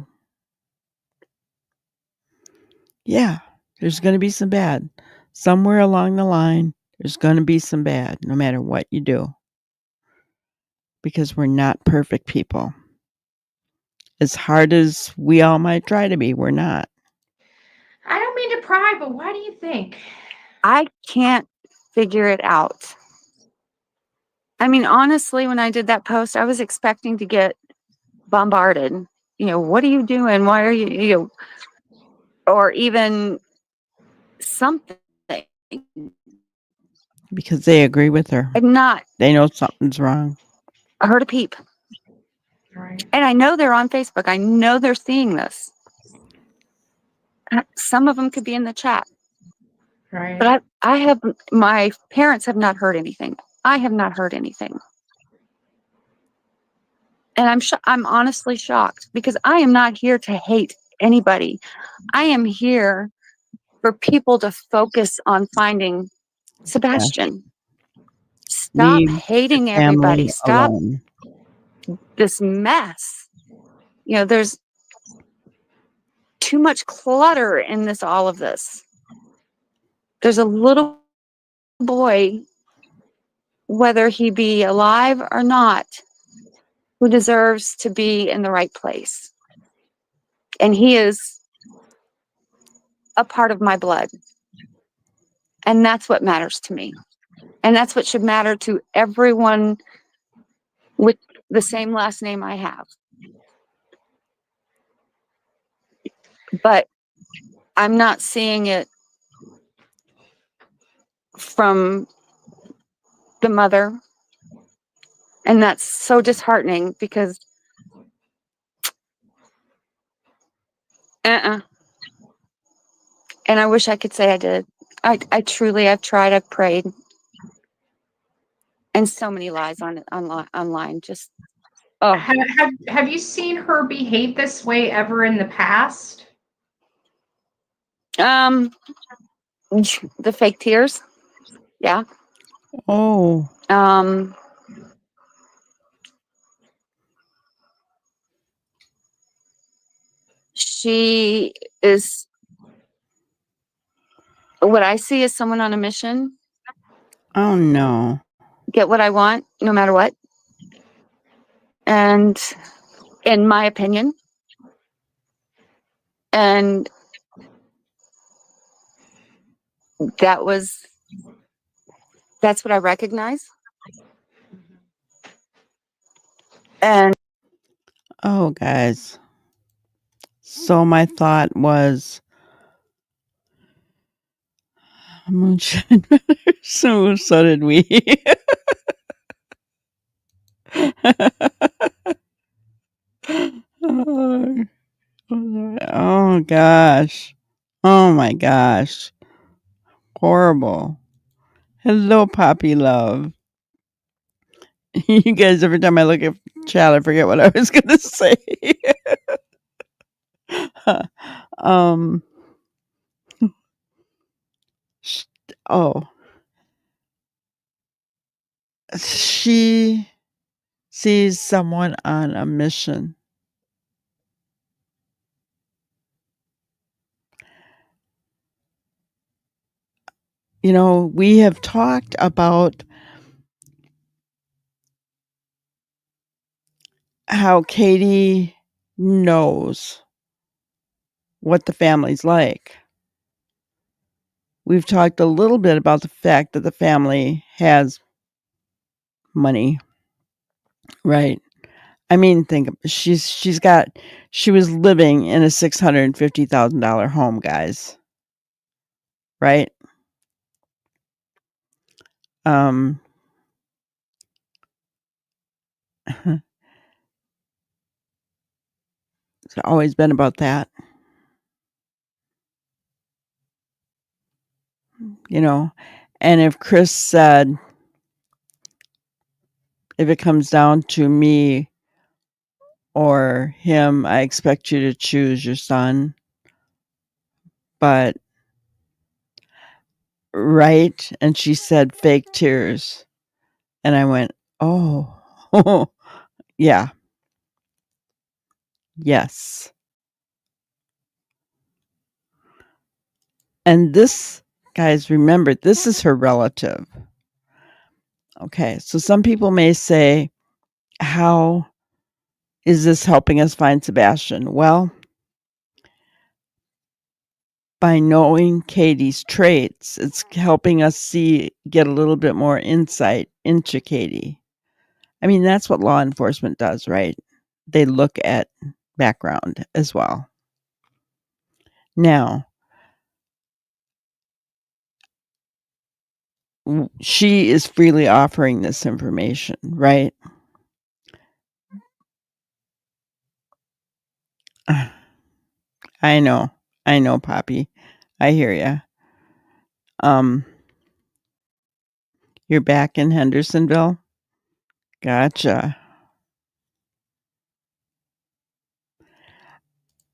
Yeah, there's gonna be some bad. Somewhere along the line, there's gonna be some bad, no matter what you do. Because we're not perfect people. As hard as we all might try to be, we're not. I don't mean to pry, but why do you think? I can't figure it out. I mean, honestly, when I did that post, I was expecting to get bombarded. You know, what are you doing? Why are you, or even something. Because they agree with her. I've not They know something's wrong. heard a peep. Right. And I know they're on Facebook. I know they're seeing this. Some of them could be in the chat. Right. But my parents have not heard anything. I have not heard anything. And I'm honestly shocked because I am not here to hate anybody. I am here for people to focus on finding Sebastian. Stop Leave hating the everybody. family Stop alone. this mess. You know, there's too much clutter in all of this. There's a little boy, whether he be alive or not, who deserves to be in the right place. And he is a part of my blood. And that's what matters to me. And that's what should matter to everyone with the same last name I have. But I'm not seeing it from the mother. And that's so disheartening because and I wish I could say I did. I truly, I've tried, I've prayed. And so many lies online. Just, oh. Have you seen her behave this way ever in the past? The fake tears. Yeah. Oh. She is what I see as someone on a mission. Oh no. Get what I want, no matter what. And in my opinion, and that's what I recognize. And oh, guys. So my thought was moonshine. so did we. Oh gosh. Oh my gosh. Horrible. Hello, Poppy Love. You guys, every time I look at chat, I forget what I was going to say. um, oh, she sees someone on a mission. You know, we have talked about how Katie knows what the family's like. We've talked a little bit about the fact that the family has money, right? I mean, she was living in a $650,000 home, guys. Right? Um It's always been about that. You know, and if Chris said, if it comes down to me or him, I expect you to choose your son. But right? And she said fake tears. And I went, "Oh, yeah. Yes." And this, guys, remember, this is her relative. Okay, so some people may say, how is this helping us find Sebastian? Well, by knowing Katie's traits, it's helping us get a little bit more insight into Katie. I mean, that's what law enforcement does, right? They look at background as well. Now, she is freely offering this information, right? I know, Poppy. I hear you. You're back in Hendersonville? Gotcha.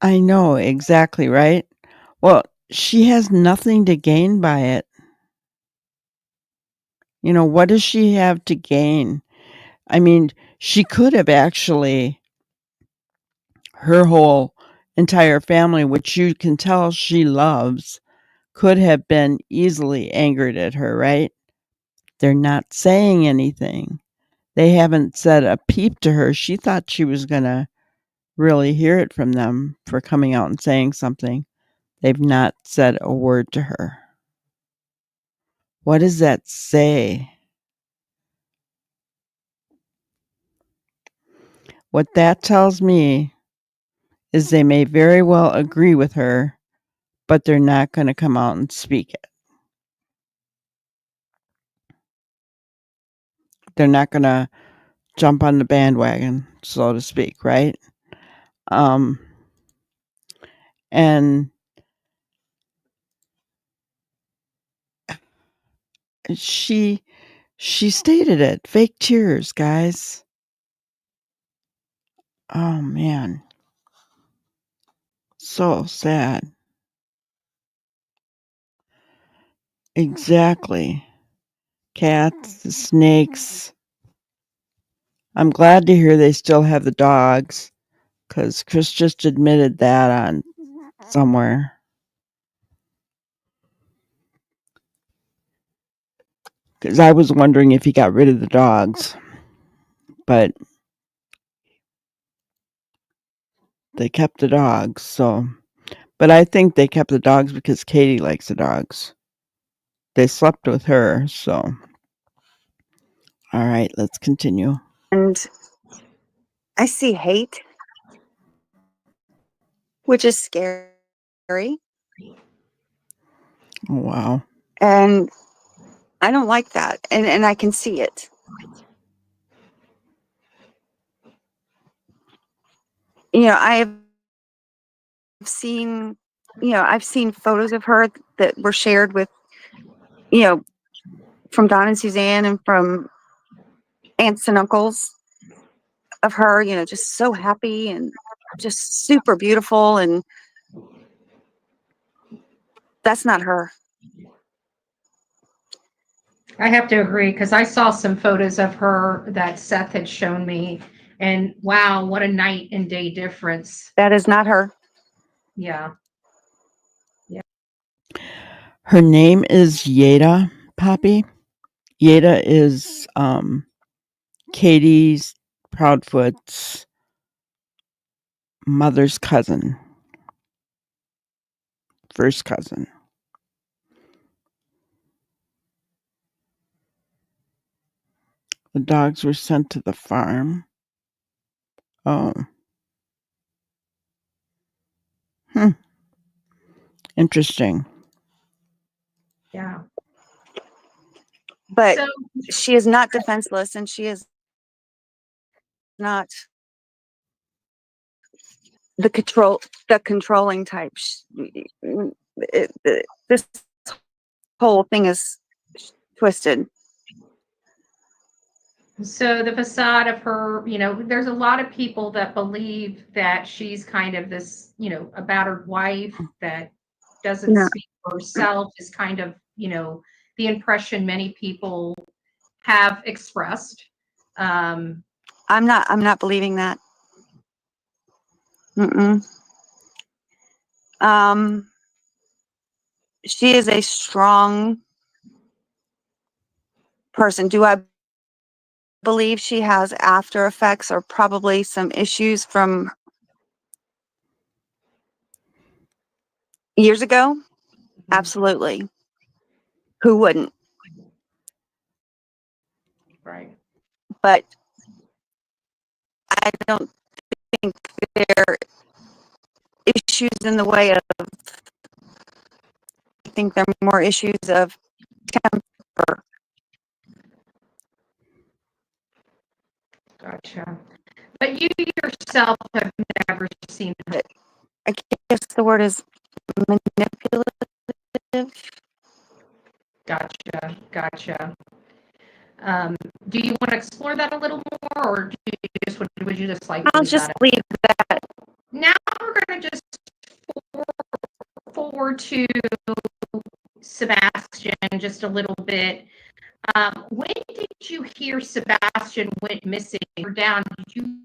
I know, exactly, right? Well, she has nothing to gain by it. You know, what does she have to gain? I mean, she could have actually, her whole entire family, which you can tell she loves, could have been easily angered at her, right? They're not saying anything. They haven't said a peep to her. She thought she was going to really hear it from them for coming out and saying something. They've not said a word to her. What does that say? What that tells me is they may very well agree with her, but they're not going to come out and speak it. They're not going to jump on the bandwagon, so to speak, right? And she stated it. Fake tears, guys. Oh man. So sad. Exactly. Cats, snakes. I'm glad to hear they still have the dogs, because Chris just admitted that on somewhere. Because I was wondering if he got rid of the dogs, but they kept the dogs. So, but I think they kept the dogs because Katie likes the dogs. They slept with her, so. All right, let's continue. And I see hate, which is scary. Oh, wow. And I don't like that. And I can see it. I've seen, I've seen photos of her that were shared with, from Don and Suzanne and from aunts and uncles of her, just so happy and just super beautiful. And that's not her. I have to agree because I saw some photos of her that Seth had shown me, and wow, what a night and day difference. That is not her. Yeah. Her name is Yeda, Poppy. Yeda is Katie's Proudfoot's mother's cousin. First cousin. The dogs were sent to the farm. Oh. Interesting. Yeah. But So she is not defenseless, and she is not the controlling type. This whole thing is twisted. So the facade of her, there's a lot of people that believe that she's kind of this, a battered wife that doesn't No. speak for herself, is kind of, the impression many people have expressed. I'm not believing that. Mm-mm. She is a strong person. Do I believe she has after effects or probably some issues from years ago? Absolutely. Who wouldn't? Right. But I don't think there are issues in the way of, I think there are more issues of temper. Gotcha. But you yourself have never seen her. I guess the word is manipulative. Gotcha. Do you want to explore that a little more, or would you just like to I'll leave just that? leave that. Now we're going to just forward to Sebastian just a little bit. When did you hear Sebastian went missing or down? Did you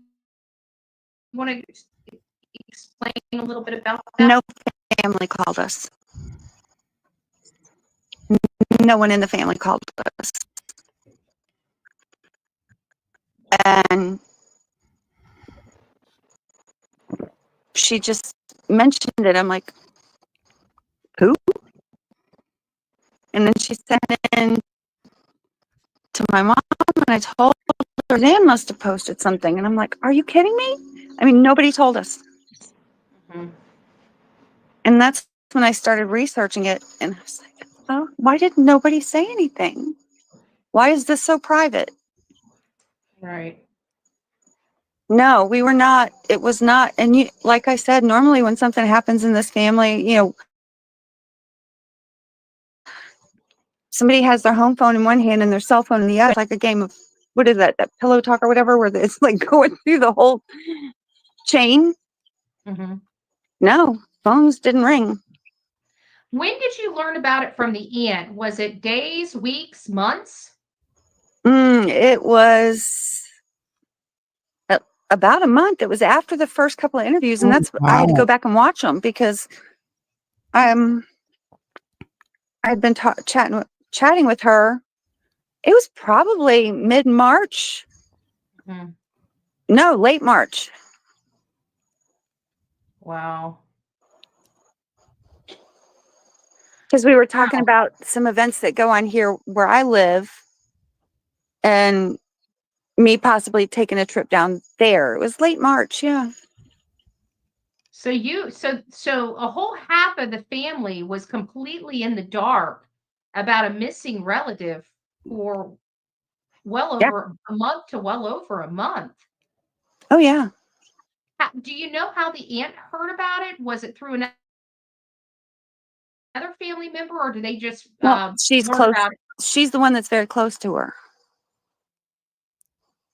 want to explain a little bit about that? No family called us. No one in the family called us. And she just mentioned it. I'm like, who? And then she sent it in to my mom, and I told her, Dan must have posted something. And I'm like, are you kidding me? I mean, nobody told us. Mhm. And that's when I started researching it. And I was like, oh, why did nobody say anything? Why is this so private? Right. No, we were not. It was not. And you, like I said, normally when something happens in this family, somebody has their home phone in one hand and their cell phone in the other. It's like a game of, what is that pillow talk or whatever, where it's like going through the whole chain. Mm-hmm. No, phones didn't ring. When did you learn about it from the end? Was it days, weeks, months? It was about a month. It was after the first couple of interviews, and that's I had to go back and watch them because I had been chatting with her. It was probably mid-March. Mhm. No, late March. Wow. Because we were talking about some events that go on here where I live, and me possibly taking a trip down there. It was late March. Yeah. So so a whole half of the family was completely in the dark about a missing relative for well Yeah. over a month to well over a month. Oh, yeah. Do you know how the aunt heard about it? Was it through another family member, or do they just Well, she's learn close. about it? She's the one that's very close to her.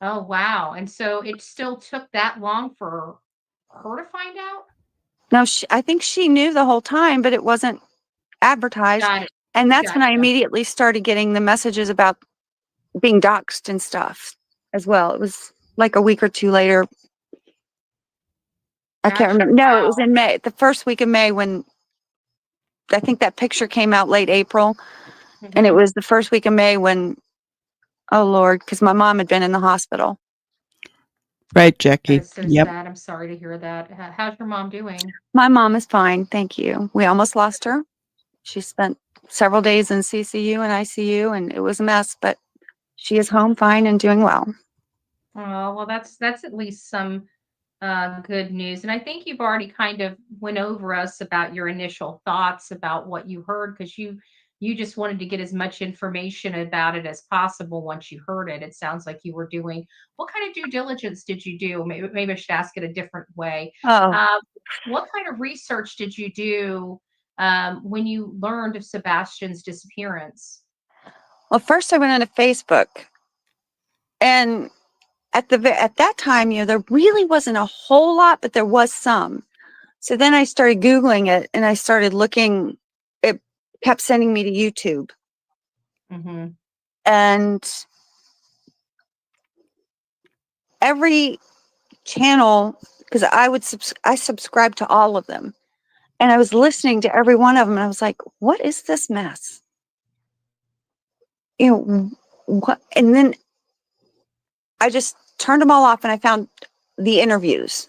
Oh, wow. And so it still took that long for her to find out? No, I think she knew the whole time, but it wasn't advertised. Got it. And that's when I Gotcha. immediately started getting the messages about being doxxed and stuff as well. It was like a week or two later. I can't Gotcha. remember. No, it was Wow. in May, the first week of May, when I think that picture came out late April. And it Mhm. was the first week of May when, oh Lord, because my mom had been in the hospital. Right, That Jackie. is so Yep. sad. I'm sorry to hear that. How's your mom doing? My mom is fine. Thank you. We almost lost her. She spent several days in CCU and ICU, and it was a mess, but she is home fine and doing well. Oh, well, that's at least some good news. And I think you've already kind of went over us about your initial thoughts about what you heard, because you just wanted to get as much information about it as possible once you heard it. It sounds like you were doing, what kind of due diligence did you do? Maybe I should ask it a different way. Oh, What kind of research did you do when you learned of Sebastian's disappearance? well, first I went onto Facebook, and at that time, there really wasn't a whole lot, but there was some. So then I started Googling it, and I started looking. It kept sending me to YouTube. Mm-hmm. And every channel, because I subscribed to all of them, and I was listening to every one of them, and I was like, what is this mess? What? And then I just turned them all off, and I found the interviews,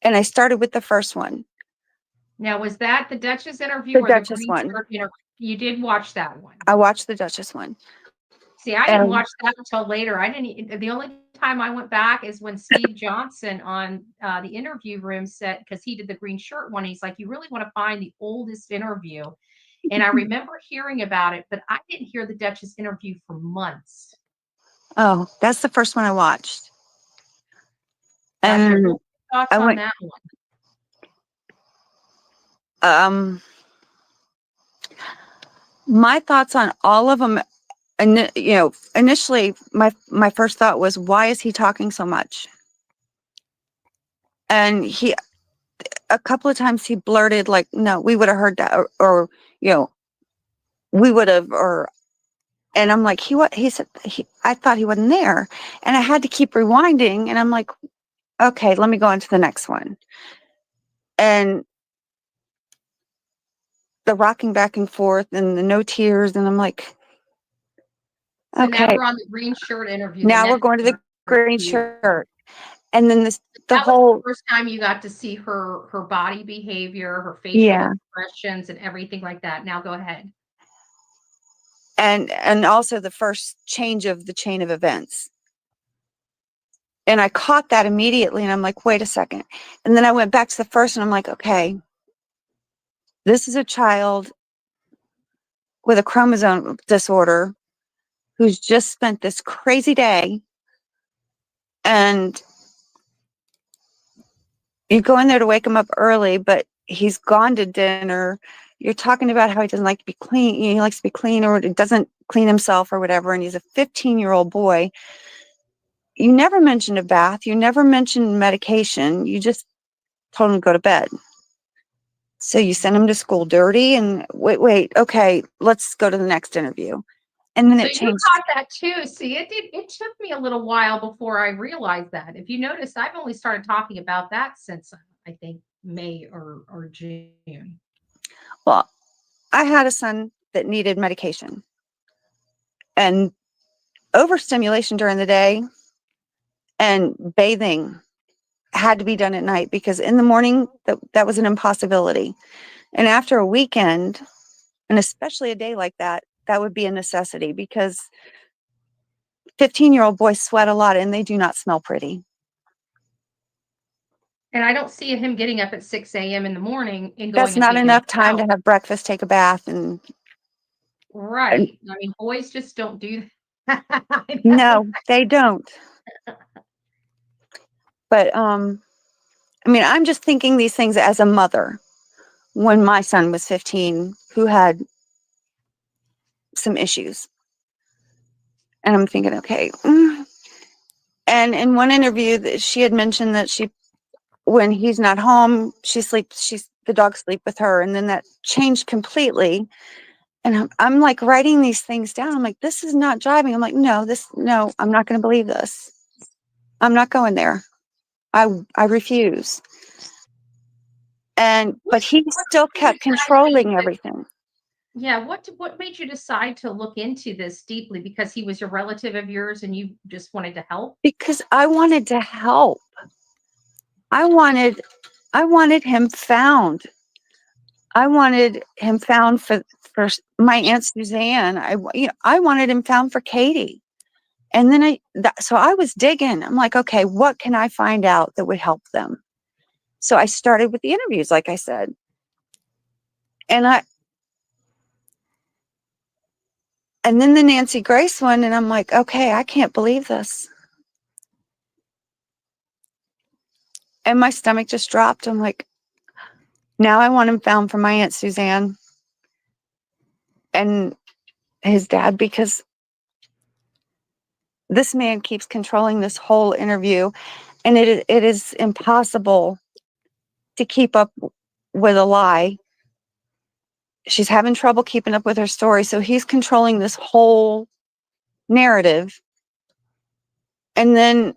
and I started with the first one. Now, was that the Duchess interview The or the Duchess Green one. Shirt interview? You did watch that one. I watched the Duchess one. See, I didn't watch that until later. The only time I went back is when Steve Johnson on the interview room said, because he did the Green Shirt one, he's like, you really want to find the oldest interview. And I remember hearing about it, but I didn't hear the Duchess interview for months. Oh, that's the first one I watched. Gotcha. And What were your thoughts I on went, that one? my thoughts on all of them, and initially my first thought was, why is he talking so much? And a couple of times he blurted like, no, we would have heard that, or we would have, and I'm like, he said, I thought he wasn't there. And I had to keep rewinding, and I'm like, okay, let me go on to the next one. And the rocking back and forth and the no tears, and I'm like, So now okay, we're on the Green Shirt interview. now we're going to the Green Shirt. And then the That was whole, the first time you got to see her body behavior, her facial expressions, and everything like that. Now go ahead. and also the first change of the chain of events. And I caught that immediately, and I'm like, wait a second. And then I went back to the first, and I'm like, okay, this is a child with a chromosome disorder who's just spent this crazy day, and you go in there to wake him up early, but he's gone to dinner. You're talking about how he doesn't like to be clean. He likes to be clean, or doesn't clean himself or whatever. And he's a 15-year-old boy. You never mentioned a bath. You never mentioned medication. You just told him to go to bed. So you send him to school dirty, and wait, okay, let's go to the next interview. And then So it you changed. caught that too. See, it took me a little while before I realized that. If you notice, I've only started talking about that since I think May or June. Well, I had a son that needed medication, and overstimulation during the day and bathing had to be done at night, because in the morning that was an impossibility. And after a weekend, and especially a day like that, that would be a necessity, because 15-year-old boys sweat a lot and they do not smell pretty. And I don't see him getting up at 6 a.m. in the morning and going That's and not taking a enough time to shower. have breakfast, take a bath, and Right. I mean, boys just don't do that. no, they don't. But I mean, I'm just thinking these things as a mother when my son was 15 who had some issues. And I'm thinking, okay. And in one interview that she had mentioned that when he's not home, the dogs sleep with her. And then that changed completely. And I'm like writing these things down. I'm like, this is not jiving. I'm like, no, I'm not going to believe this. I'm not going there. I refuse. But he still kept controlling everything. Yeah, what made you decide to look into this deeply? Because he was a relative of yours and you just wanted to help? Because I wanted to help. I wanted him found. I wanted him found for my Aunt Suzanne. I wanted him found for Katie. And then so I was digging. I'm like, okay, what can I find out that would help them? So I started with the interviews, like I said. And then the Nancy Grace one, and I'm like, okay, I can't believe this. And my stomach just dropped. I'm like, now I want him found for my Aunt Suzanne and his dad, because this man keeps controlling this whole interview, and it is impossible to keep up with a lie. She's having trouble keeping up with her story, so he's controlling this whole narrative. And then,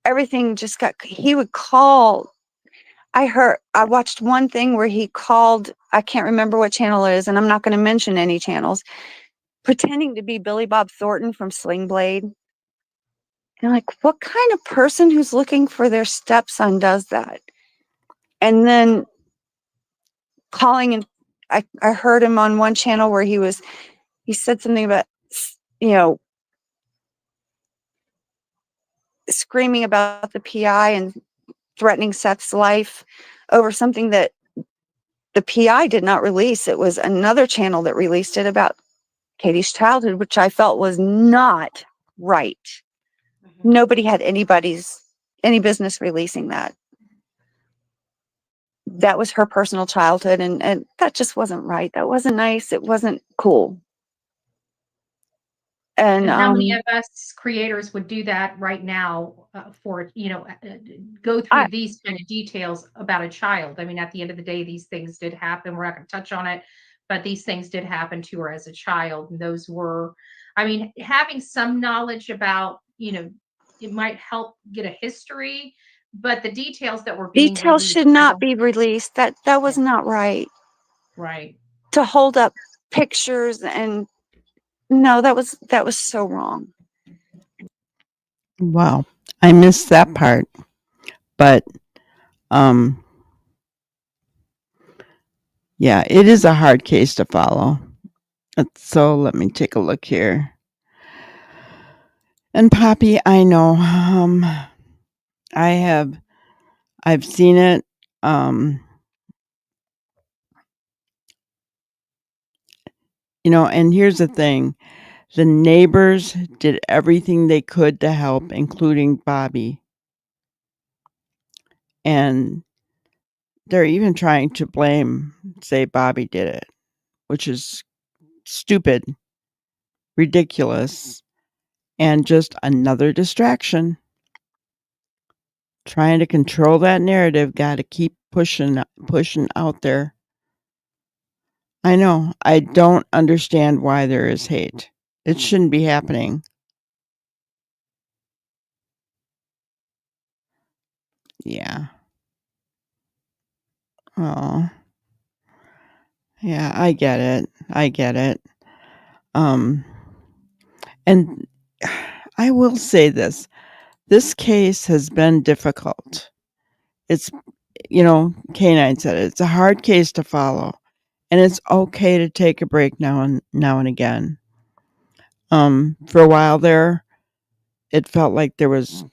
everything just he would call. I watched one thing where he called, I can't remember what channel it is, and I'm not going to mention any channels, pretending to be Billy Bob Thornton from Sling Blade. And I'm like, what kind of person who's looking for their stepson does that? And then calling, and I heard him on one channel where he said something about, screaming about the PI and threatening Seth's life over something that the PI did not release. It was another channel that released it about Katie's childhood, which I felt was not right. Nobody had any business releasing that. That was her personal childhood, and that just wasn't right. That wasn't nice. It wasn't cool. And how many of us creators would do that right now for, go through these kind of details about a child? I mean, at the end of the day, these things did happen. We're not going to touch on it, but these things did happen to her as a child. And those were, I mean, having some knowledge about, it might help get a history, but the details that were being details should not be released. That was not right. Right. To hold up pictures, and no, that was so wrong. Wow, I missed that part, but yeah, it is a hard case to follow. So let me take a look here. And Poppy, I know, I've seen it. And here's the thing. The neighbors did everything they could to help, including Bobby. And they're even trying to say Bobby did it, which is stupid, ridiculous, and just another distraction. Trying to control that narrative, got to keep pushing out there. I know. I don't understand why there is hate. It shouldn't be happening. Yeah. Oh. Yeah, I get it. And I will say this. This case has been difficult. It's, K9 said it. It's a hard case to follow, and it's okay to take a break now and again. For a while there, it felt like there was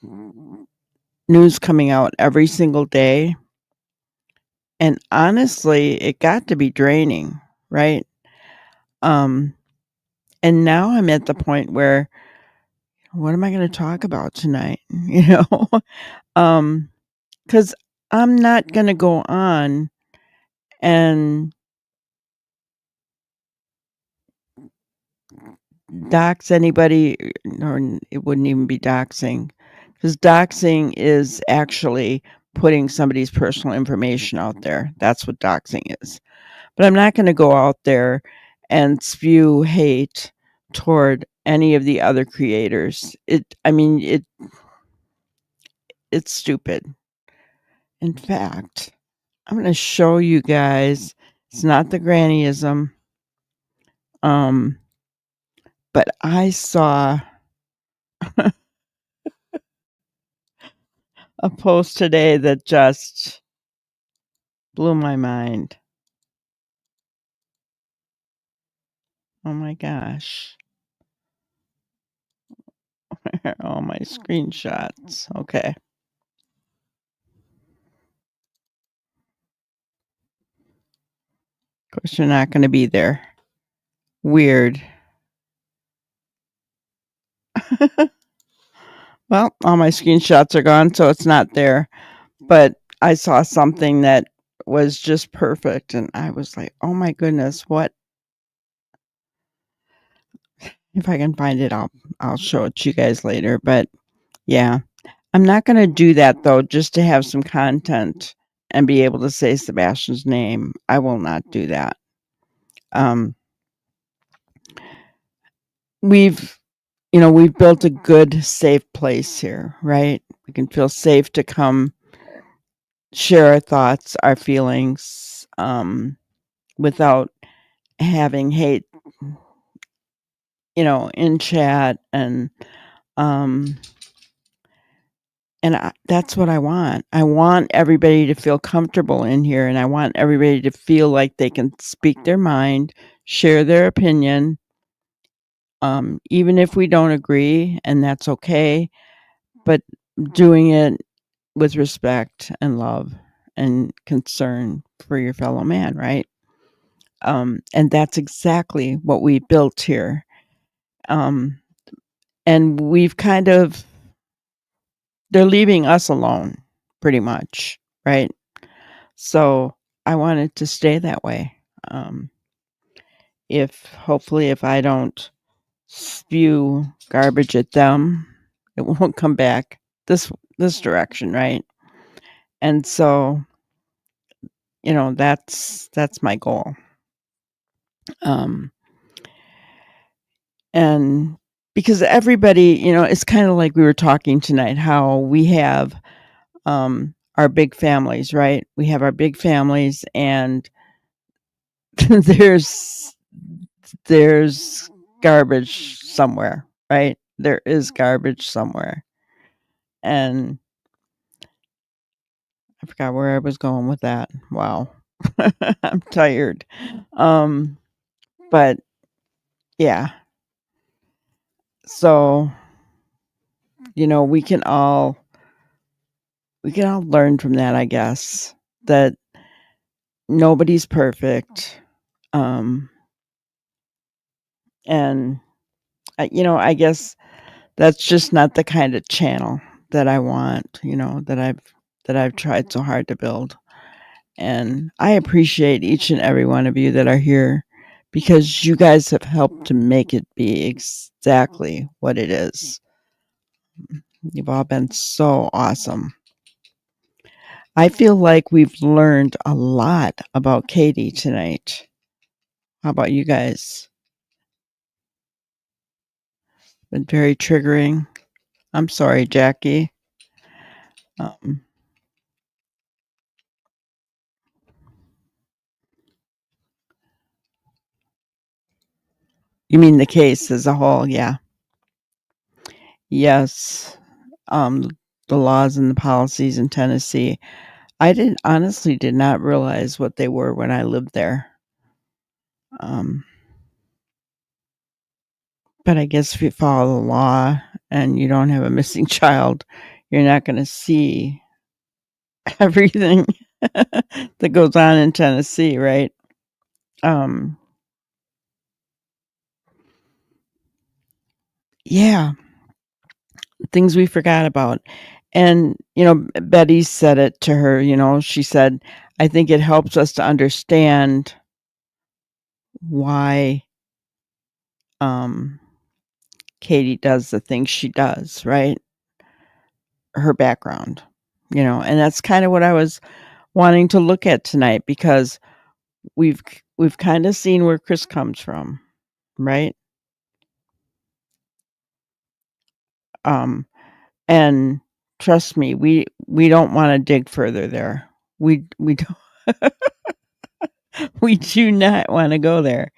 news coming out every single day. And honestly, it got to be draining, right? And now I'm at the point where, what am I going to talk about tonight? Because I'm not going to go on and dox anybody, or it wouldn't even be doxing, because doxing is actually putting somebody's personal information out there. That's what doxing is. But I'm not going to go out there and spew hate toward any of the other creators. It's stupid. In fact, I'm going to show you guys. It's not the grannyism. But I saw a post today that just blew my mind. Oh my gosh. Where are all my screenshots? Okay. Of course, you're not going to be there. Weird. Well, all my screenshots are gone, so it's not there. But I saw something that was just perfect, and I was like, oh my goodness, what? If I can find it, I'll show it to you guys later. But yeah, I'm not going to do that though, just to have some content and be able to say Sebastian's name. I will not do that. We've built a good, safe place here, right? We can feel safe to come share our thoughts, our feelings, without having hate, in chat, and that's what I want. I want everybody to feel comfortable in here, and I want everybody to feel like they can speak their mind, share their opinion, even if we don't agree, and that's okay, but doing it with respect and love and concern for your fellow man, right? And that's exactly what we built here. And we've they're leaving us alone, pretty much, right? So I want it to stay that way. Hopefully, if I don't spew garbage at them, it won't come back this direction, right? And so, that's my goal. And because everybody, it's kind of like we were talking tonight, how we have our big families, right? We have our big families, and there's garbage somewhere, right? There is garbage somewhere. And I forgot where I was going with that. Wow. I'm tired. But yeah. So, we can all learn from that, I guess, that nobody's perfect. And I guess that's just not the kind of channel that I want, that I've tried so hard to build. And I appreciate each and every one of you that are here, because you guys have helped to make it be exactly what it is. You've all been so awesome. I feel like we've learned a lot about Katie tonight. How about you guys? Been very triggering. I'm sorry, Jackie. You mean the case as a whole? Yeah. Yes. The laws and the policies in Tennessee. I honestly did not realize what they were when I lived there. But I guess if you follow the law and you don't have a missing child, you're not going to see everything that goes on in Tennessee, right? Yeah, things we forgot about. And, Betty said it to her, she said, I think it helps us to understand why Katie does the things she does, right? Her background, and that's kind of what I was wanting to look at tonight, because we've kind of seen where Chris comes from, right? And trust me, we don't want to dig further there. We don't we do not want to go there.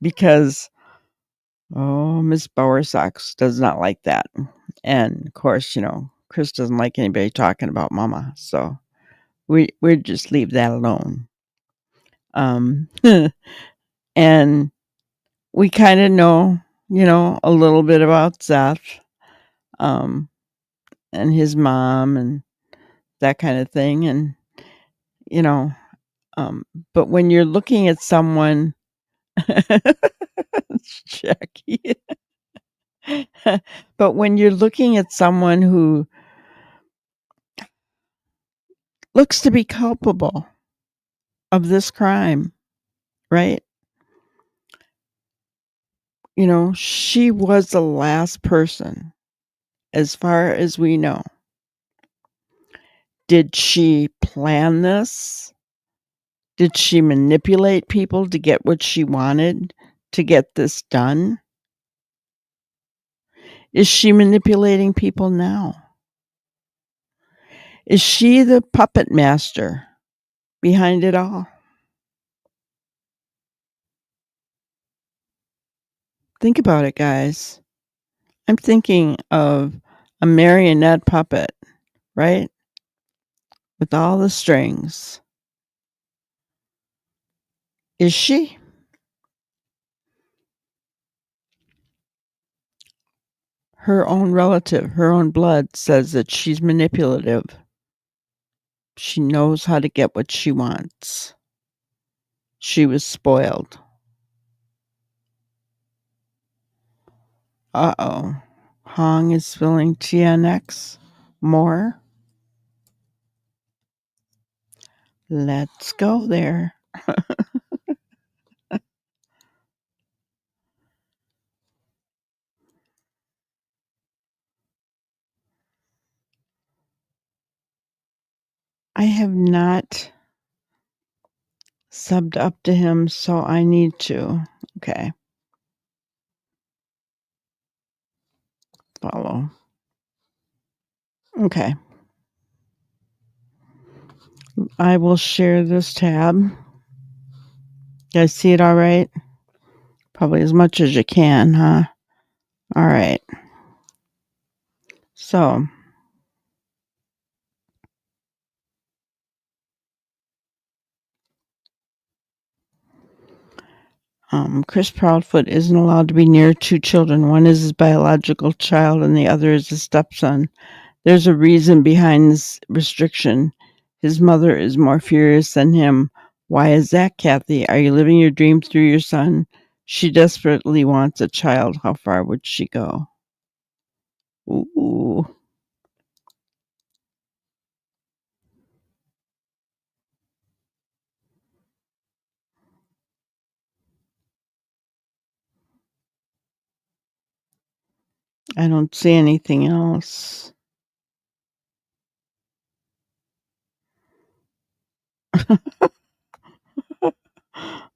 Because Miss Bowersox does not like that. And of course, Chris doesn't like anybody talking about mama. So we just leave that alone. And we kind of know, a little bit about Seth, and his mom and that kind of thing. And, but when you're looking at someone, Jackie, but when you're looking at someone who looks to be culpable of this crime, right? She was the last person, as far as we know. Did she plan this? Did she manipulate people to get what she wanted to get this done? Is she manipulating people now? Is she the puppet master behind it all? Think about it, guys. I'm thinking of a marionette puppet, right? With all the strings. Is she? Her own relative, her own blood says that she's manipulative. She knows how to get what she wants. She was spoiled. Uh-oh. Hong is spilling TNX more. Let's go there. I have not subbed up to him, so I need to. Okay. Follow. Okay. I will share this tab. You guys see it all right? Probably as much as you can, huh? All right. So, Chris Proudfoot isn't allowed to be near two children. One is his biological child and the other is his stepson. There's a reason behind this restriction. His mother is more furious than him. Why is that, Kathy? Are you living your dream through your son? She desperately wants a child. How far would she go? Ooh. I don't see anything else.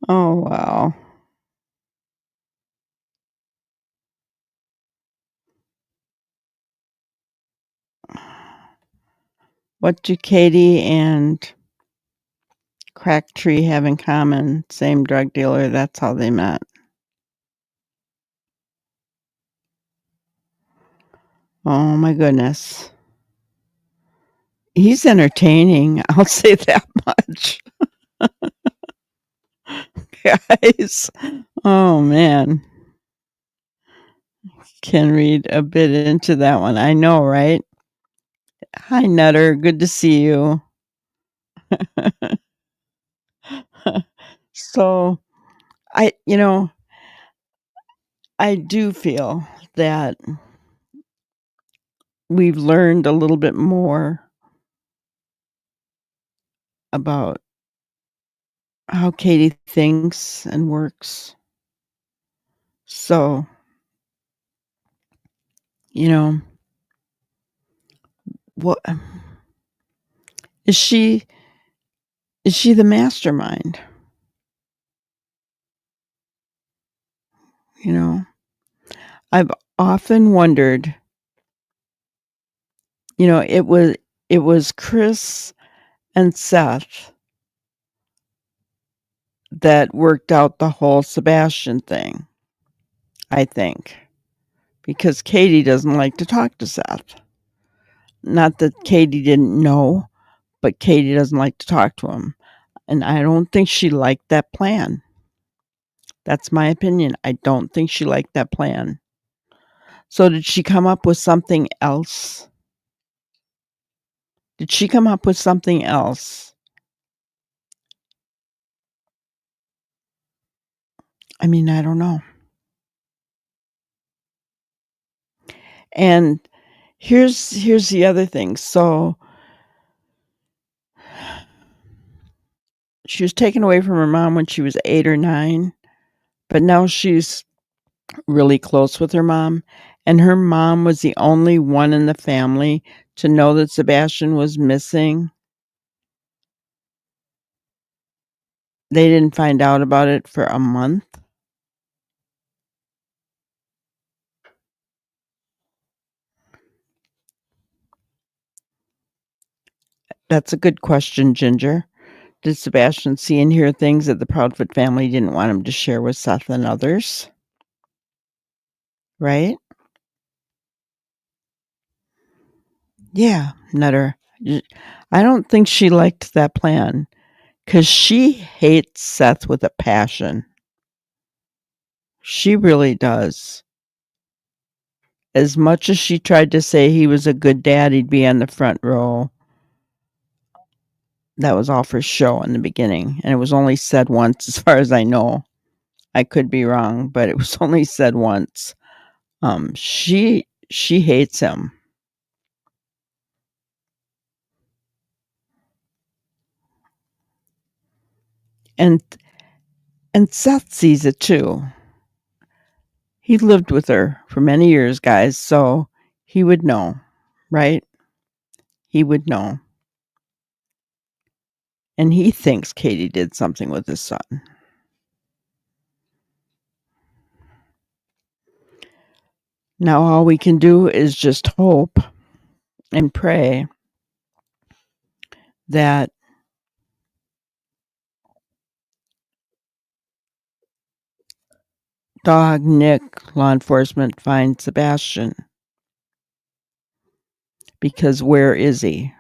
Oh, wow. What do Katie and Cracktree have in common? Same drug dealer. That's how they met. Oh, my goodness. He's entertaining. I'll say that much. Guys. Oh, man. Can read a bit into that one. I know, right? Hi, Nutter. Good to see you. So, I do feel that we've learned a little bit more about how Katie thinks and works. So, what is she the mastermind? I've often wondered, it was Chris and Seth that worked out the whole Sebastian thing, I think, because Katie doesn't like to talk to Seth. Not that Katie didn't know, but Katie doesn't like to talk to him. And I don't think she liked that plan. That's my opinion. I don't think she liked that plan. So did she come up with something else? Did she come up with something else? I mean, I don't know. And here's the other thing. So she was taken away from her mom when she was 8 or 9, but now she's really close with her mom, and her mom was the only one in the family to know that Sebastian was missing. They didn't find out about it for a month. That's a good question, Ginger. Did Sebastian see and hear things that the Proudfoot family didn't want him to share with Seth and others? Right? Yeah, Nutter. I don't think she liked that plan because she hates Seth with a passion. She really does. As much as she tried to say he was a good dad, he'd be on the front row. That was all for show in the beginning, and it was only said once as far as I know. I could be wrong, but it was only said once. She hates him. And Seth sees it too. He lived with her for many years, guys, so he would know, right? He would know. And he thinks Katie did something with his son. Now all we can do is just hope and pray that Dog Nick, law enforcement, finds Sebastian. Because where is he?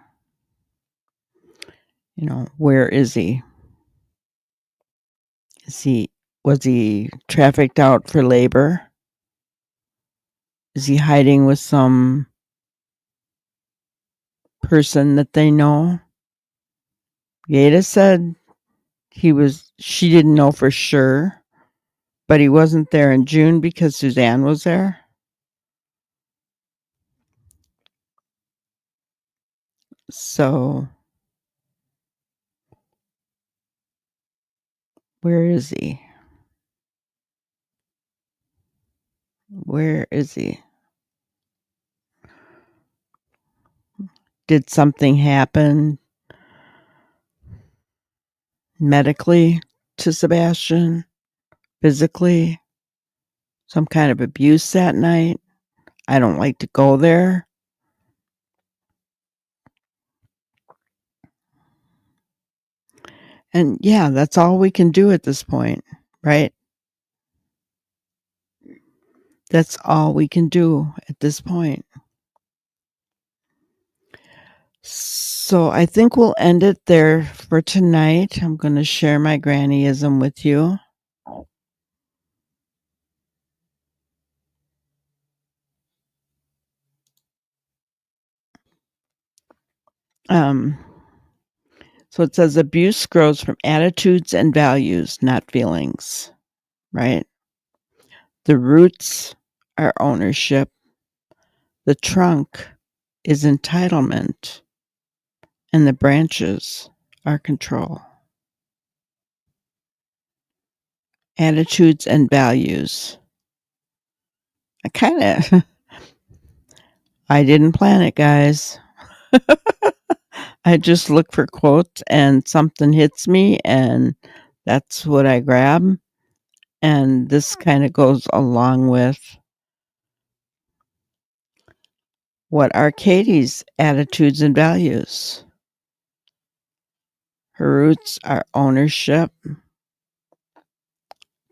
Where is he? Was he trafficked out for labor? Is he hiding with some person that they know? Yada said she didn't know for sure, but he wasn't there in June because Suzanne was there. So where is he? Where is he? Did something happen medically to Sebastian? Physically? Some kind of abuse that night? I don't like to go there. And yeah, that's all we can do at this point, right? That's all we can do at this point. So I think we'll end it there for tonight. I'm going to share my grannyism with you. So it says abuse grows from attitudes and values, not feelings, right? The roots are ownership. The trunk is entitlement. And the branches are control. Attitudes and values. I didn't plan it, guys. I just look for quotes and something hits me and that's what I grab. And this kind of goes along with what are Katie's attitudes and values. Her roots are ownership.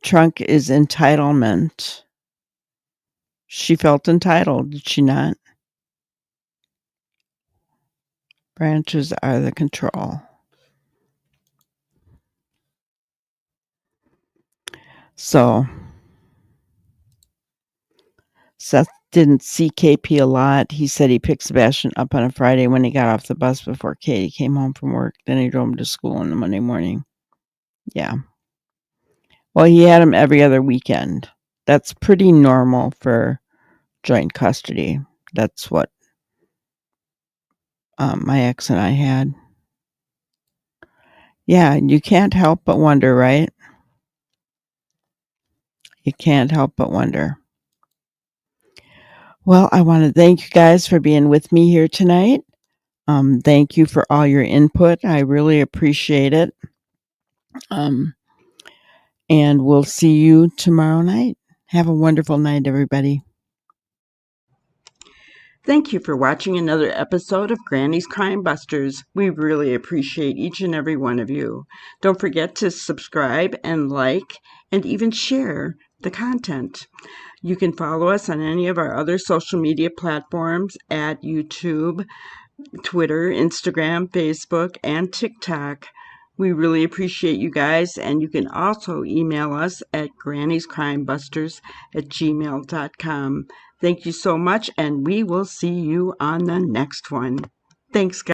Trunk is entitlement. She felt entitled, did she not? Branches are the control. So Seth didn't see KP a lot. He said he picked Sebastian up on a Friday when he got off the bus before Katie came home from work. Then he drove him to school on the Monday morning. Yeah. Well, he had him every other weekend. That's pretty normal for joint custody. That's what my ex and I had. Yeah, you can't help but wonder, right? You can't help but wonder. Well, I want to thank you guys for being with me here tonight. Thank you for all your input. I really appreciate it. And we'll see you tomorrow night. Have a wonderful night, everybody. Thank you for watching another episode of Granny's Crime Busters. We really appreciate each and every one of you. Don't forget to subscribe and like and even share the content. You can follow us on any of our other social media platforms at YouTube, Twitter, Instagram, Facebook, and TikTok. We really appreciate you guys, and you can also email us at granniescrimebusters@gmail.com. Thank you so much, and we will see you on the next one. Thanks, guys.